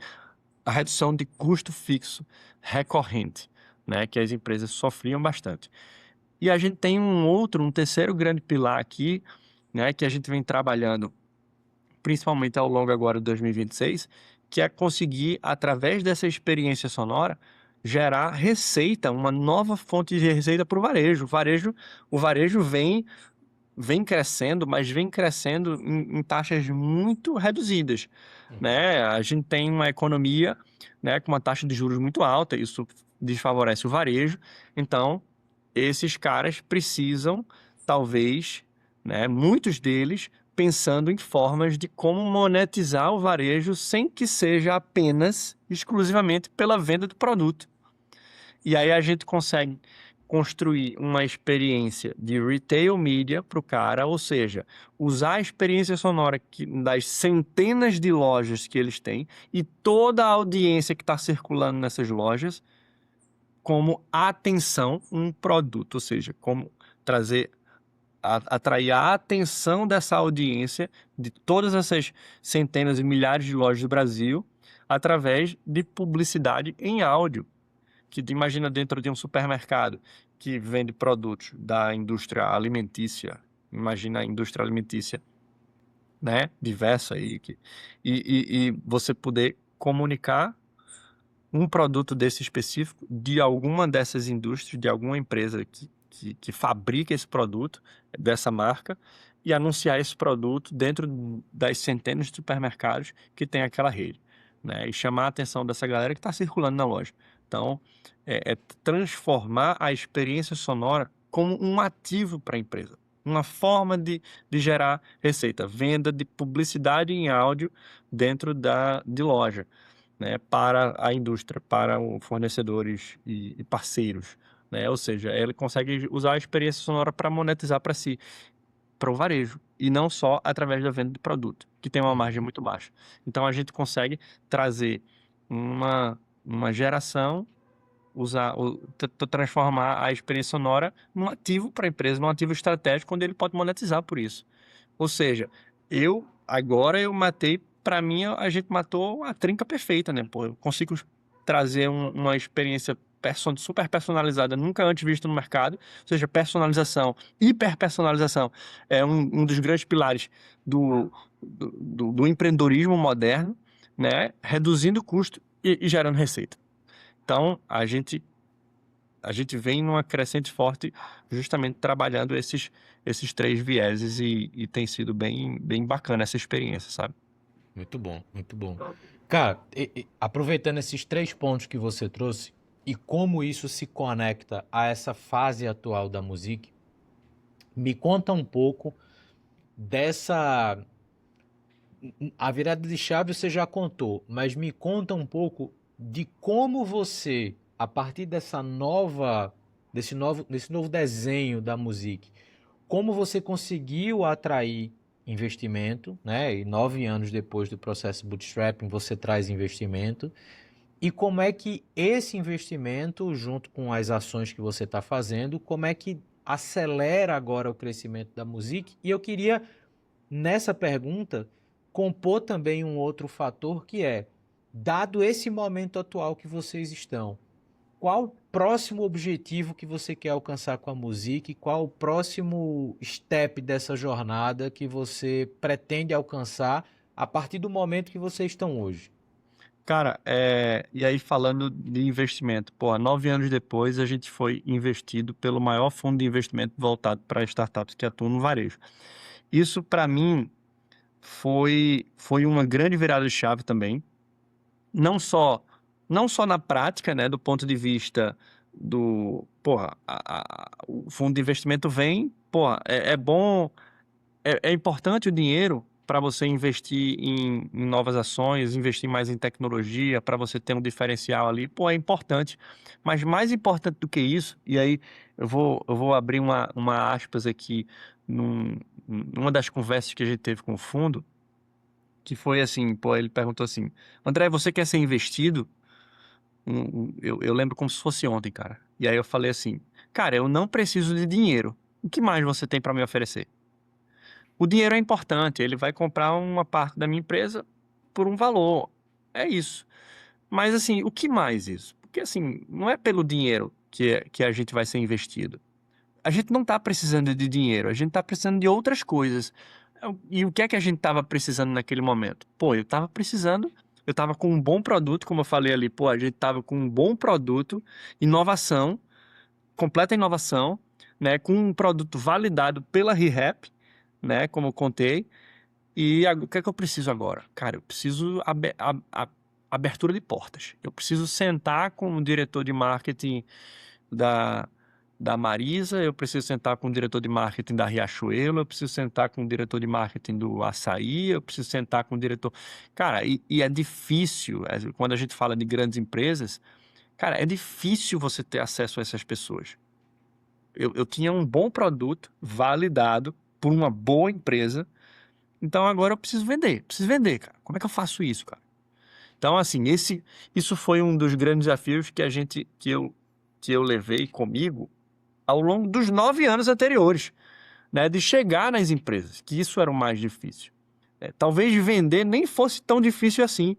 S2: a redução de custo fixo recorrente, né, que as empresas sofriam bastante. E a gente tem um terceiro grande pilar aqui, né, que a gente vem trabalhando principalmente ao longo agora de 2026, que é conseguir, através dessa experiência sonora, gerar receita, uma nova fonte de receita para o varejo. O varejo vem crescendo, mas vem crescendo em taxas muito reduzidas,
S1: Uhum.
S2: né? A gente tem uma economia, né, com uma taxa de juros muito alta, isso desfavorece o varejo. Então, esses caras precisam, talvez, né, muitos deles, pensando em formas de como monetizar o varejo sem que seja apenas, exclusivamente pela venda do produto. E aí a gente consegue construir uma experiência de retail media para o cara, ou seja, usar a experiência sonora das centenas de lojas que eles têm e toda a audiência que está circulando nessas lojas como atenção um produto, ou seja, como trazer atrair a atenção dessa audiência de todas essas centenas e milhares de lojas do Brasil através de publicidade em áudio que tu imagina dentro de um supermercado que vende produtos da indústria alimentícia, imagina a indústria alimentícia, né, diversa e você poder comunicar um produto desse específico de alguma dessas indústrias, de alguma empresa que fabrica esse produto dessa marca e anunciar esse produto dentro das centenas de supermercados que tem aquela rede, né? E chamar a atenção dessa galera que está circulando na loja. Então, é transformar a experiência sonora como um ativo para a empresa. Uma forma de gerar receita, venda de publicidade em áudio dentro de loja, né, para a indústria, para os fornecedores e parceiros, né? Ou seja, ele consegue usar a experiência sonora para monetizar para si, para o varejo, e não só através da venda de produto, que tem uma margem muito baixa. Então a gente consegue trazer uma geração, transformar a experiência sonora num ativo para a empresa, num ativo estratégico, onde ele pode monetizar por isso. Ou seja, agora eu matei, para mim a gente matou a trinca perfeita, né? Pô, eu consigo trazer uma experiência super personalizada, nunca antes vista no mercado, ou seja, personalização, hiperpersonalização é um dos grandes pilares do empreendedorismo moderno, né? Reduzindo o custo e gerando receita. Então, a gente vem numa crescente forte justamente trabalhando esses três vieses e tem sido bem, bem bacana essa experiência, sabe?
S1: Muito bom, muito bom. Cara, aproveitando esses três pontos que você trouxe e como isso se conecta a essa fase atual da música, me conta um pouco dessa. A virada de chave você já contou, mas me conta um pouco de como você, a partir desse novo desenho da música, como você conseguiu atrair investimento, né? E 9 anos depois do processo bootstrapping, você traz investimento. E como é que esse investimento, junto com as ações que você está fazendo, como é que acelera agora o crescimento da música? E eu queria, nessa pergunta, compor também um outro fator que é, dado esse momento atual que vocês estão, qual o próximo objetivo que você quer alcançar com a música e qual o próximo step dessa jornada que você pretende alcançar a partir do momento que vocês estão hoje?
S2: Cara, e aí falando de investimento, pô, 9 anos depois a gente foi investido pelo maior fundo de investimento voltado para startups que atuam no varejo. Isso, para mim, foi uma grande virada de chave também, não só não só na prática, né, do ponto de vista do, porra, o fundo de investimento vem, porra, é bom, é importante o dinheiro para você investir em novas ações, investir mais em tecnologia, para você ter um diferencial ali, pô, é importante. Mas mais importante do que isso, e aí eu vou abrir uma aspas aqui numa das conversas que a gente teve com o fundo, que foi assim, pô, ele perguntou assim, André, você quer ser investido? Eu lembro como se fosse ontem, cara. E aí eu falei assim, cara, eu não preciso de dinheiro. O que mais você tem para me oferecer? O dinheiro é importante, ele vai comprar uma parte da minha empresa por um valor. É isso. Mas assim, o que mais isso? Porque assim, não é pelo dinheiro que a gente vai ser investido. A gente não está precisando de dinheiro, a gente está precisando de outras coisas. E o que é que a gente estava precisando naquele momento? Pô, eu estava precisando eu tava com um bom produto, como eu falei ali, pô, a gente tava com um bom produto, inovação, completa inovação, né, com um produto validado pela ReHap, né, como eu contei. E o que é que eu preciso agora? Cara, eu preciso abertura de portas. Eu preciso sentar com o diretor de marketing da, da Marisa, eu preciso sentar com o diretor de marketing da Riachuelo, eu preciso sentar com o diretor de marketing do Açaí, eu preciso sentar com o diretor. Cara, e é difícil, quando a gente fala de grandes empresas, cara, é difícil você ter acesso a essas pessoas. Eu tinha um bom produto validado por uma boa empresa, então agora eu preciso vender, cara. Como é que eu faço isso, cara? Então, assim, isso foi um dos grandes desafios que eu levei comigo ao longo dos 9 anos anteriores, né? De chegar nas empresas, que isso era o mais difícil. Talvez vender nem fosse tão difícil assim,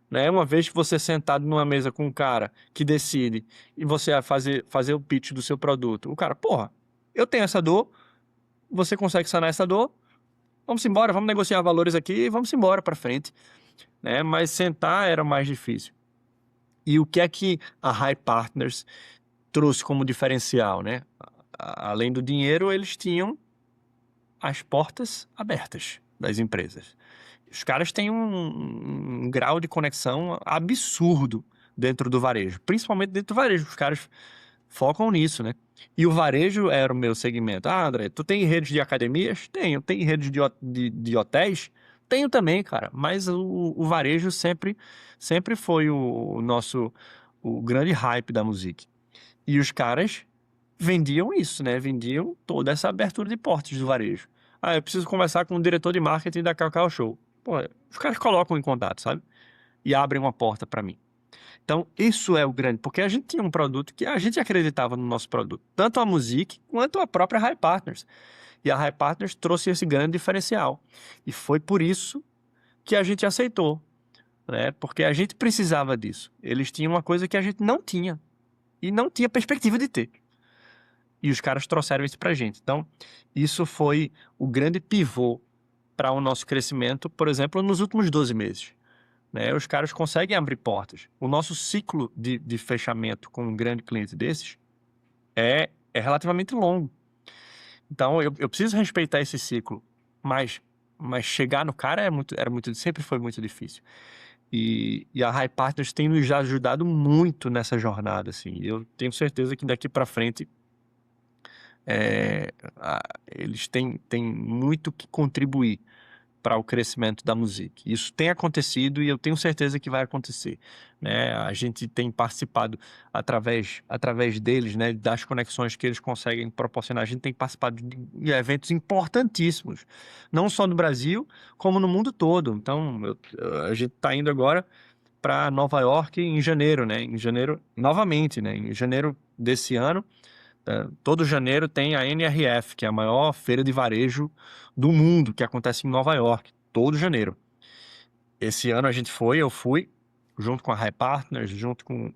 S2: né? Uma vez que você é sentado numa mesa com um cara que decide e você vai fazer o pitch do seu produto, o cara, porra, eu tenho essa dor, você consegue sanar essa dor, vamos embora, vamos negociar valores aqui e vamos embora para frente, né? Mas sentar era mais difícil. E o que é que a High Partners trouxe como diferencial, né? Além do dinheiro, eles tinham as portas abertas das empresas. Os caras têm um grau de conexão absurdo dentro do varejo, principalmente dentro do varejo. Os caras focam nisso, né? E o varejo era o meu segmento. Ah, André, tu tem redes de academias? Tenho. Tem redes de hotéis? Tenho também, cara. Mas o varejo sempre foi o grande hype da música. E os caras vendiam isso, né? Vendiam toda essa abertura de portas do varejo. Ah, eu preciso conversar com o diretor de marketing da Cacau Show. Pô, os caras colocam em contato, sabe? E abrem uma porta para mim. Então, isso é o grande, porque a gente tinha um produto que a gente acreditava no nosso produto, tanto a Music quanto a própria High Partners. E a High Partners trouxe esse grande diferencial. E foi por isso que a gente aceitou, né? Porque a gente precisava disso. Eles tinham uma coisa que a gente não tinha e não tinha perspectiva de ter. E os caras trouxeram isso pra gente. Então, isso foi o grande pivô para o nosso crescimento, por exemplo, nos últimos 12 meses. Né? Os caras conseguem abrir portas. O nosso ciclo de fechamento com um grande cliente desses é relativamente longo. Então, eu preciso respeitar esse ciclo, mas chegar no cara sempre foi muito difícil. E a High Partners tem nos ajudado muito nessa jornada, assim. Eu tenho certeza que daqui para frente eles têm muito que contribuir para o crescimento da música. Isso tem acontecido e eu tenho certeza que vai acontecer, né? A gente tem participado através deles, né, das conexões que eles conseguem proporcionar. A gente tem participado de eventos importantíssimos, não só no Brasil, como no mundo todo. Então, a gente está indo agora para Nova York em janeiro, né? Em janeiro, novamente, né? Em janeiro desse ano. Todo janeiro tem a NRF, que é a maior feira de varejo do mundo, que acontece em Nova York, todo janeiro. Esse ano eu fui, junto com a High Partners, junto com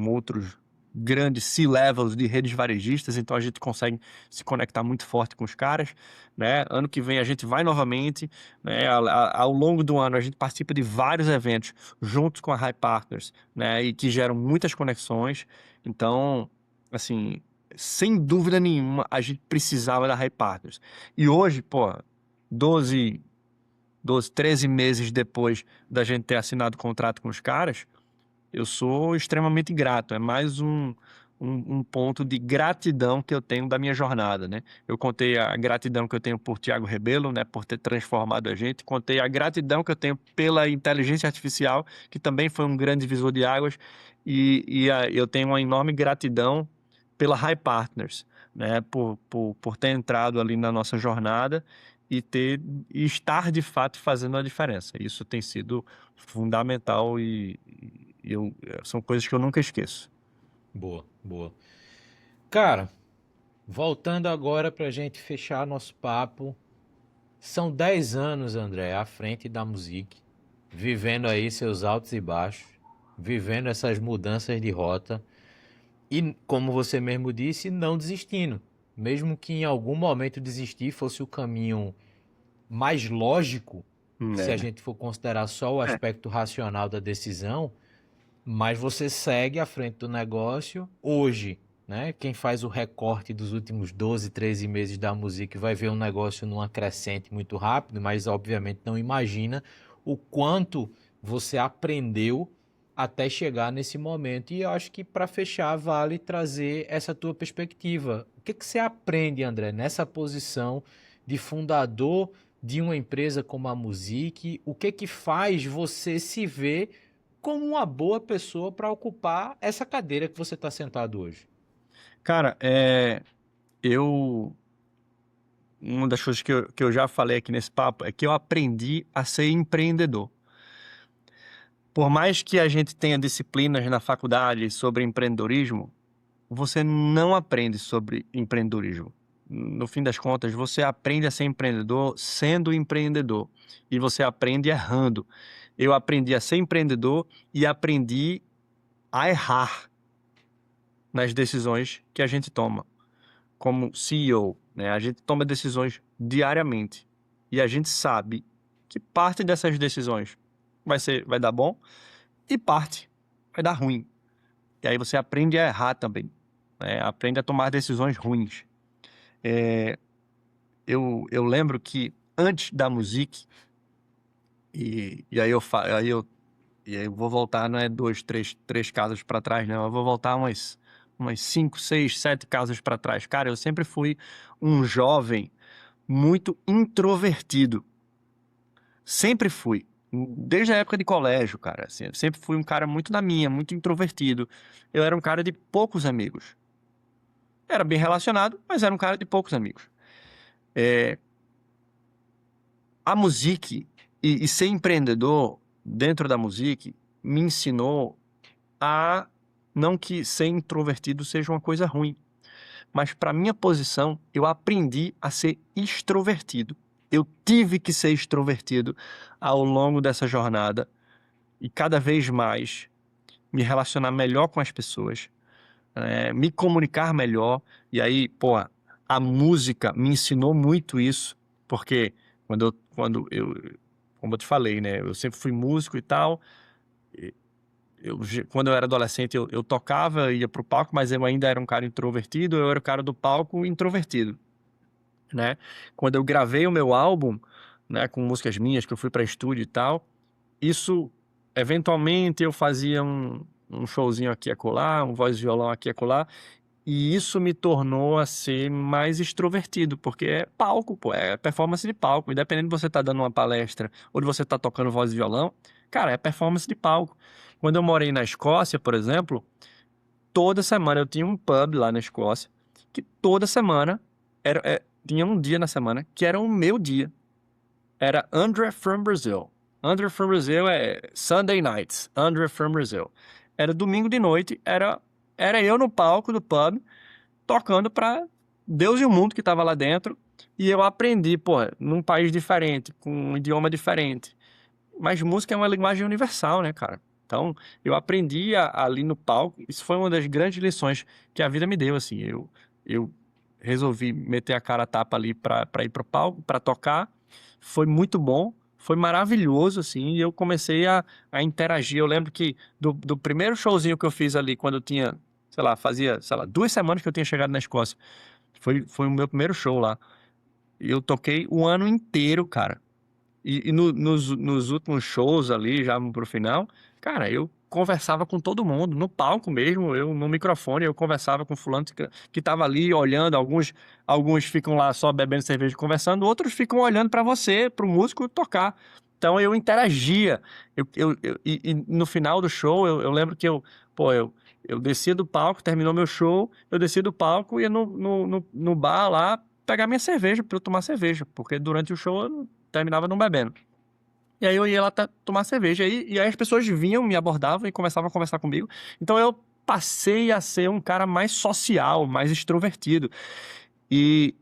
S2: outros grandes C-levels de redes varejistas, então a gente consegue se conectar muito forte com os caras, né? Ano que vem a gente vai novamente, né? Ao longo do ano a gente participa de vários eventos junto com a High Partners, né? E que geram muitas conexões, então, assim, sem dúvida nenhuma, a gente precisava da High Partners. E hoje, pô, 12, 13 meses depois da gente ter assinado o contrato com os caras, eu sou extremamente grato. É mais um ponto de gratidão que eu tenho da minha jornada, né? Eu contei a gratidão que eu tenho por Thiago Rebelo, né? Por ter transformado a gente. Contei a gratidão que eu tenho pela inteligência artificial, que também foi um grande divisor de águas. Eu tenho uma enorme gratidão pela High Partners, né? Por ter entrado ali na nossa jornada e estar de fato fazendo a diferença. Isso tem sido fundamental são coisas que eu nunca esqueço.
S1: Boa, boa. Cara, voltando agora para a gente fechar nosso papo, são 10 anos, André, à frente da Music, vivendo aí seus altos e baixos, vivendo essas mudanças de rota e, como você mesmo disse, não desistindo. Mesmo que em algum momento desistir fosse o caminho mais lógico, se a
S2: É,
S1: gente for considerar só o
S2: é.
S1: aspecto racional da decisão, mas você segue à frente do negócio hoje, né? Quem faz o recorte dos últimos 12, 13 meses da música vai ver um negócio numa crescente muito rápido, mas obviamente não imagina o quanto você aprendeu até chegar nesse momento. E eu acho que para fechar vale trazer essa tua perspectiva. O que que você aprende, André, nessa posição de fundador de uma empresa como a Music? O que que faz você se ver como uma boa pessoa para ocupar essa cadeira que você está sentado hoje?
S2: Cara, eu. Uma das coisas que eu já falei aqui nesse papo é que eu aprendi a ser empreendedor. Por mais que a gente tenha disciplinas na faculdade sobre empreendedorismo, você não aprende sobre empreendedorismo. No fim das contas, você aprende a ser empreendedor sendo empreendedor. E você aprende errando. Eu aprendi a ser empreendedor e aprendi a errar nas decisões que a gente toma. Como CEO, né? A gente toma decisões diariamente. E a gente sabe que parte dessas decisões vai dar bom e parte vai dar ruim. E aí você aprende a errar também, né? Aprende a tomar decisões ruins. Eu lembro que antes da Music, e aí eu vou voltar, não é dois, três casas para trás, não. Eu vou voltar umas 5, 6, 7 casas para trás. Cara, eu sempre fui um jovem muito introvertido. Sempre fui. Desde a época de colégio, cara. Assim, eu sempre fui um cara muito na minha, muito introvertido. Eu era um cara de poucos amigos. Era bem relacionado, mas era um cara de poucos amigos. A Music e ser empreendedor dentro da Music me ensinou a não que ser introvertido seja uma coisa ruim, mas para minha posição eu aprendi a ser extrovertido. Eu tive que ser extrovertido ao longo dessa jornada e cada vez mais me relacionar melhor com as pessoas, me comunicar melhor. E aí, pô, a música me ensinou muito isso, porque quando eu, como eu te falei, né, eu sempre fui músico e tal. Quando eu era adolescente, eu tocava, ia pro palco, mas eu ainda era um cara introvertido, eu era o cara do palco introvertido, né? Quando eu gravei o meu álbum, né, com músicas minhas, que eu fui para estúdio e tal, isso, eventualmente, eu fazia um showzinho aqui e acolá, um voz e violão aqui e acolá, e isso me tornou a ser mais extrovertido, porque é palco, pô, é performance de palco. Independente de você estar dando uma palestra ou de você estar tocando voz e violão, cara, é performance de palco. Quando eu morei na Escócia, por exemplo, toda semana eu tinha um pub lá na Escócia, que toda semana tinha um dia na semana que era o meu dia. Era André from Brazil. André from Brazil é Sunday Nights. André from Brazil. Era domingo de noite, era eu no palco do pub, tocando para Deus e o mundo que estava lá dentro. E eu aprendi, pô, num país diferente, com um idioma diferente. Mas música é uma linguagem universal, né, cara? Então, eu aprendi ali no palco. Isso foi uma das grandes lições que a vida me deu, assim. Eu resolvi meter a cara a tapa ali para ir pro palco, para tocar. Foi muito bom, foi maravilhoso, assim. E eu comecei a interagir. Eu lembro que do primeiro showzinho que eu fiz ali, quando eu tinha, sei lá, fazia, sei lá, 2 semanas que eu tinha chegado na Escócia. Foi o meu primeiro show lá. E eu toquei o ano inteiro, cara. E nos últimos shows ali, já pro final, cara, eu conversava com todo mundo, no palco mesmo, eu no microfone, eu conversava com fulano que tava ali olhando, alguns ficam lá só bebendo cerveja e conversando, outros ficam olhando para você, pro músico tocar. Então eu interagia. E no final do show, eu lembro que eu descia do palco, terminou meu show, eu descia do palco e ia no bar lá pegar minha cerveja, para eu tomar cerveja, porque durante o show eu terminava não bebendo. E aí eu ia lá tomar cerveja. E aí as pessoas vinham, me abordavam e começavam a conversar comigo. Então eu passei a ser um cara mais social, mais extrovertido. E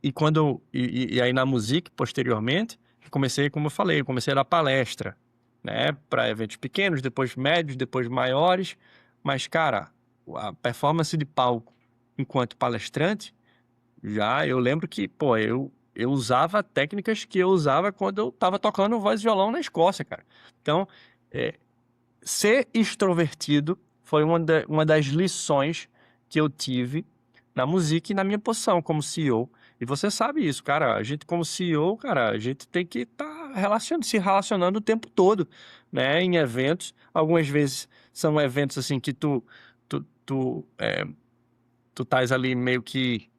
S2: aí na música, posteriormente, comecei, como eu falei, eu comecei a dar palestra, né? Para eventos pequenos, depois médios, depois maiores. Mas, cara, a performance de palco enquanto palestrante, já eu lembro que, pô, eu usava técnicas que eu usava quando eu estava tocando voz e violão na Escócia, cara. Então, é, ser extrovertido foi uma das lições que eu tive na música e na minha posição como CEO. E você sabe isso, cara. A gente, como CEO, cara, a gente tem que estar se relacionando o tempo todo, né? Em eventos. Algumas vezes são eventos assim que tu estás ali meio que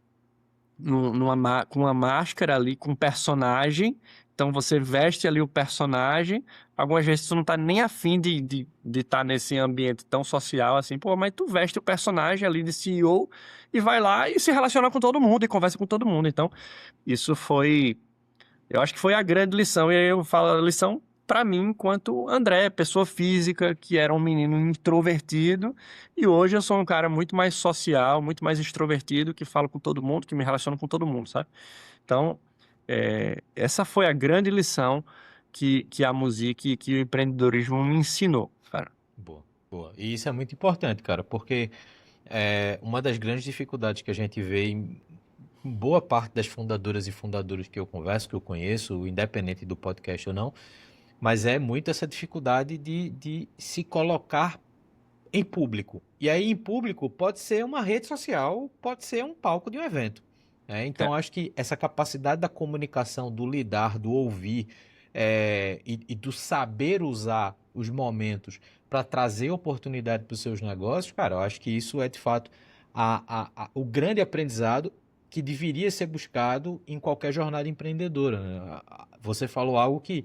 S2: com uma máscara ali, com um personagem. Então você veste ali o personagem. Algumas vezes tu não tá nem afim de estar nesse ambiente tão social assim, pô, mas tu veste o personagem ali de CEO e vai lá e se relaciona com todo mundo e conversa com todo mundo. Então, isso foi, eu acho que foi a grande lição. E aí eu falo a lição para mim, enquanto André, pessoa física, que era um menino introvertido, e hoje eu sou um cara muito mais social, muito mais extrovertido, que falo com todo mundo, que me relaciono com todo mundo, sabe? Então, essa foi a grande lição que a música e que o empreendedorismo me ensinou, cara.
S1: Boa, boa. E isso é muito importante, cara, porque uma das grandes dificuldades que a gente vê em boa parte das fundadoras e fundadores que eu converso, que eu conheço, independente do podcast ou não, mas é muito essa dificuldade de se colocar em público. E aí, em público, pode ser uma rede social, pode ser um palco de um evento.
S2: É,
S1: Então, acho que essa capacidade da comunicação, do lidar, do ouvir e do saber usar os momentos para trazer oportunidade para os seus negócios, cara, eu acho que isso é de fato o grande aprendizado que deveria ser buscado em qualquer jornada empreendedora, né? Você falou algo que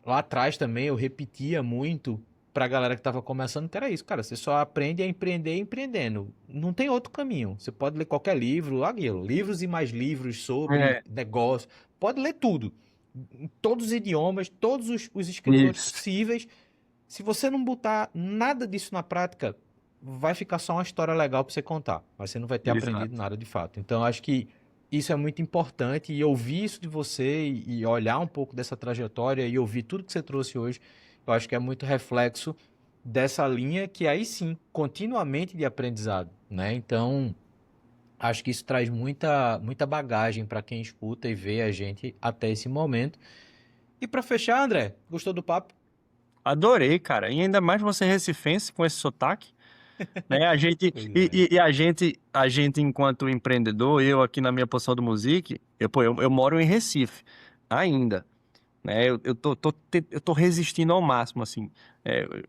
S1: lá atrás também eu repetia muito pra galera que tava começando, que era isso, cara, você só aprende a empreender empreendendo. Não tem outro caminho. Você pode ler qualquer livro, aquilo, livros e mais livros sobre
S2: é,
S1: negócio, pode ler tudo. Em todos os idiomas, todos os escritores
S2: isso,
S1: possíveis. Se você não botar nada disso na prática, vai ficar só uma história legal para você contar, mas você não vai ter aprendido
S2: exato.
S1: nada de fato. Então, acho que isso é muito importante e ouvir isso de você e olhar um pouco dessa trajetória e ouvir tudo que você trouxe hoje, eu acho que é muito reflexo dessa linha que aí sim, continuamente de aprendizado, né? Então, acho que isso traz muita bagagem para quem escuta e vê a gente até esse momento. E para fechar, André, gostou do papo?
S2: Adorei, cara. E ainda mais você recifense com esse sotaque, né? A gente
S1: Pois
S2: e,
S1: é.
S2: e- e a gente enquanto empreendedor, eu aqui na minha posição do Music, eu moro em Recife ainda, né? Eu tô resistindo ao máximo assim,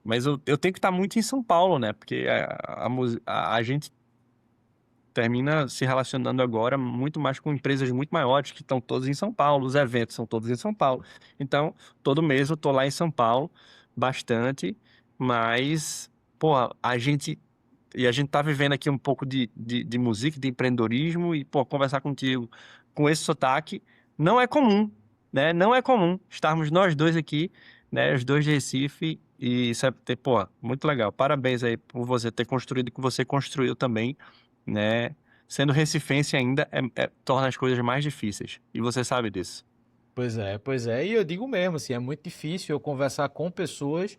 S2: mas eu tenho que estar muito em São Paulo, né? Porque a gente termina se relacionando agora muito mais com empresas muito maiores que estão todas em São Paulo, os eventos são todos em São Paulo. Então, todo mês eu tô lá em São Paulo bastante, mas pô, a gente tá vivendo aqui um pouco de música, de empreendedorismo e, pô, conversar contigo com esse sotaque não é comum, né? Não é comum estarmos nós dois aqui, né? Os dois de Recife e isso pô, muito legal. Parabéns aí por você ter construído o que você construiu também, né? Sendo recifense ainda torna as coisas mais difíceis e você sabe disso.
S1: Pois é, pois é. E eu digo mesmo, assim, é muito difícil eu conversar com pessoas,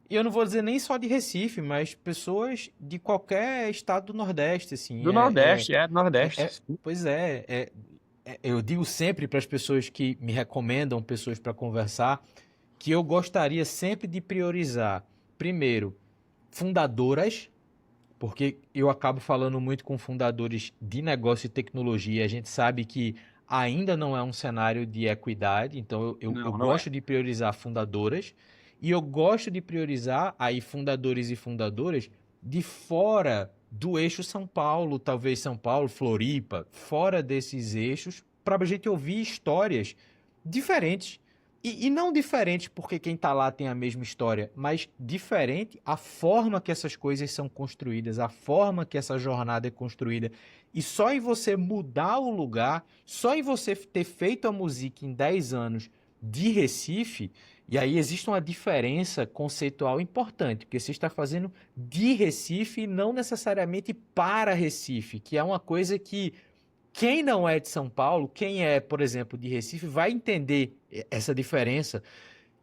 S1: e eu não vou dizer nem só de Recife, mas pessoas de qualquer estado do Nordeste, assim.
S2: Do Nordeste, do
S1: É,
S2: Nordeste.
S1: é- pois eu digo sempre para as pessoas que me recomendam pessoas para conversar que eu gostaria sempre de priorizar, primeiro, fundadoras, porque eu acabo falando muito com fundadores de negócio e tecnologia. A gente sabe que ainda não é um cenário de equidade, então eu
S2: Não, não é.
S1: gosto de priorizar fundadoras e eu gosto de priorizar aí fundadores e fundadoras de fora do eixo São Paulo, talvez São Paulo, Floripa, fora desses eixos, para a gente ouvir histórias diferentes. E não diferente porque quem está lá tem a mesma história, mas diferente a forma que essas coisas são construídas, a forma que essa jornada é construída. E só em você mudar o lugar, só em você ter feito a música em 10 anos de Recife, e aí existe uma diferença conceitual importante, porque você está fazendo de Recife e não necessariamente para Recife, que é uma coisa que quem não é de São Paulo, quem é, por exemplo, de Recife, vai entender essa diferença,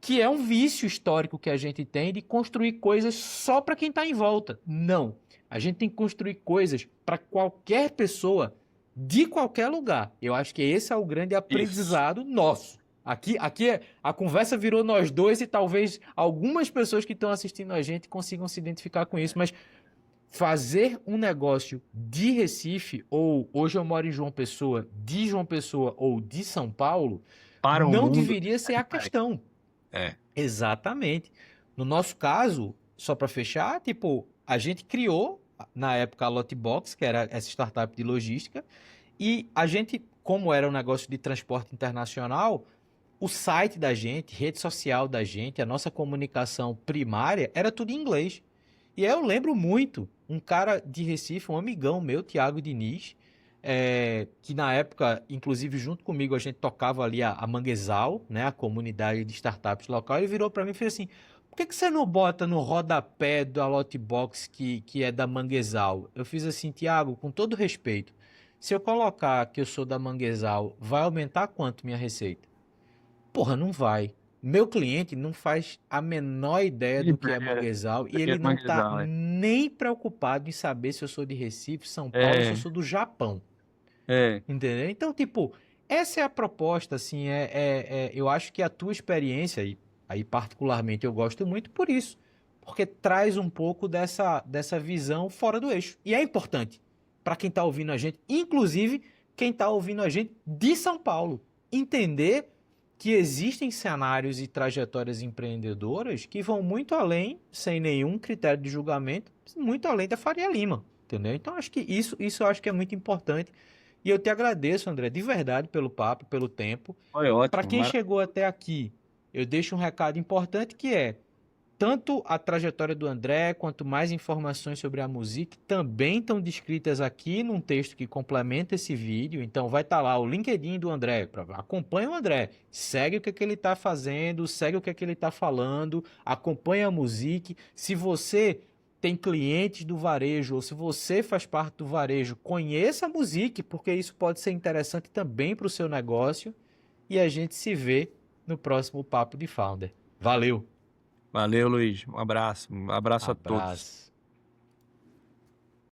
S1: que é um vício histórico que a gente tem de construir coisas só para quem está em volta. Não. A gente tem que construir coisas para qualquer pessoa de qualquer lugar. Eu acho que esse é o grande
S2: Isso.
S1: aprendizado nosso. A conversa virou nós dois e talvez algumas pessoas que estão assistindo a gente consigam se identificar com isso, mas fazer um negócio de Recife, ou hoje eu moro em João Pessoa, de João Pessoa ou de São Paulo,
S2: Para o
S1: não
S2: mundo,
S1: deveria ser a questão.
S2: é.
S1: Exatamente. No nosso caso, só para fechar, tipo, a gente criou na época a Lotbox, que era essa startup de logística, e a gente, como era um negócio de transporte internacional, o site da gente, rede social da gente, a nossa comunicação primária era tudo em inglês. E aí eu lembro muito, um cara de Recife, um amigão meu, Thiago Diniz, que na época, inclusive junto comigo, a gente tocava ali a Manguezal, né, a comunidade de startups local, ele virou para mim e fez assim, por que você não bota no rodapé da Lotbox que é da Manguezal? Eu fiz assim, Thiago, com todo respeito, se eu colocar que eu sou da Manguezal, vai aumentar quanto minha receita? Porra, não vai. Meu cliente não faz a menor ideia do que é
S2: Ideia.
S1: manguezal e
S2: É
S1: ele não tá
S2: manguezal, é.
S1: nem preocupado em saber se eu sou de Recife, São Paulo ou se eu
S2: É,
S1: sou do Japão.
S2: é.
S1: Entendeu? Então, tipo, essa é a proposta, assim, eu acho que a tua experiência, e aí particularmente eu gosto muito por isso, porque traz um pouco dessa visão fora do eixo. E é importante para quem está ouvindo a gente, inclusive quem está ouvindo a gente de São Paulo, entender que existem cenários e trajetórias empreendedoras que vão muito além, sem nenhum critério de julgamento, muito além da Faria Lima, entendeu? Então, acho que isso eu acho que é muito importante e eu te agradeço, André, de verdade, pelo papo, pelo tempo.
S2: Foi
S1: Para
S2: ótimo.
S1: quem chegou até aqui, eu deixo um recado importante que é tanto a trajetória do André quanto mais informações sobre a música também estão descritas aqui num texto que complementa esse vídeo. Então vai estar lá o LinkedIn do André. Acompanha o André, segue o que, é que ele está fazendo, segue o que, é que ele está falando, acompanha a música. Se você tem clientes do varejo ou se você faz parte do varejo, conheça a música, porque isso pode ser interessante também para o seu negócio. E a gente se vê no próximo Papo de Founder. Valeu!
S2: Valeu, Luiz. Um abraço. Um abraço a todos.
S1: Abraço.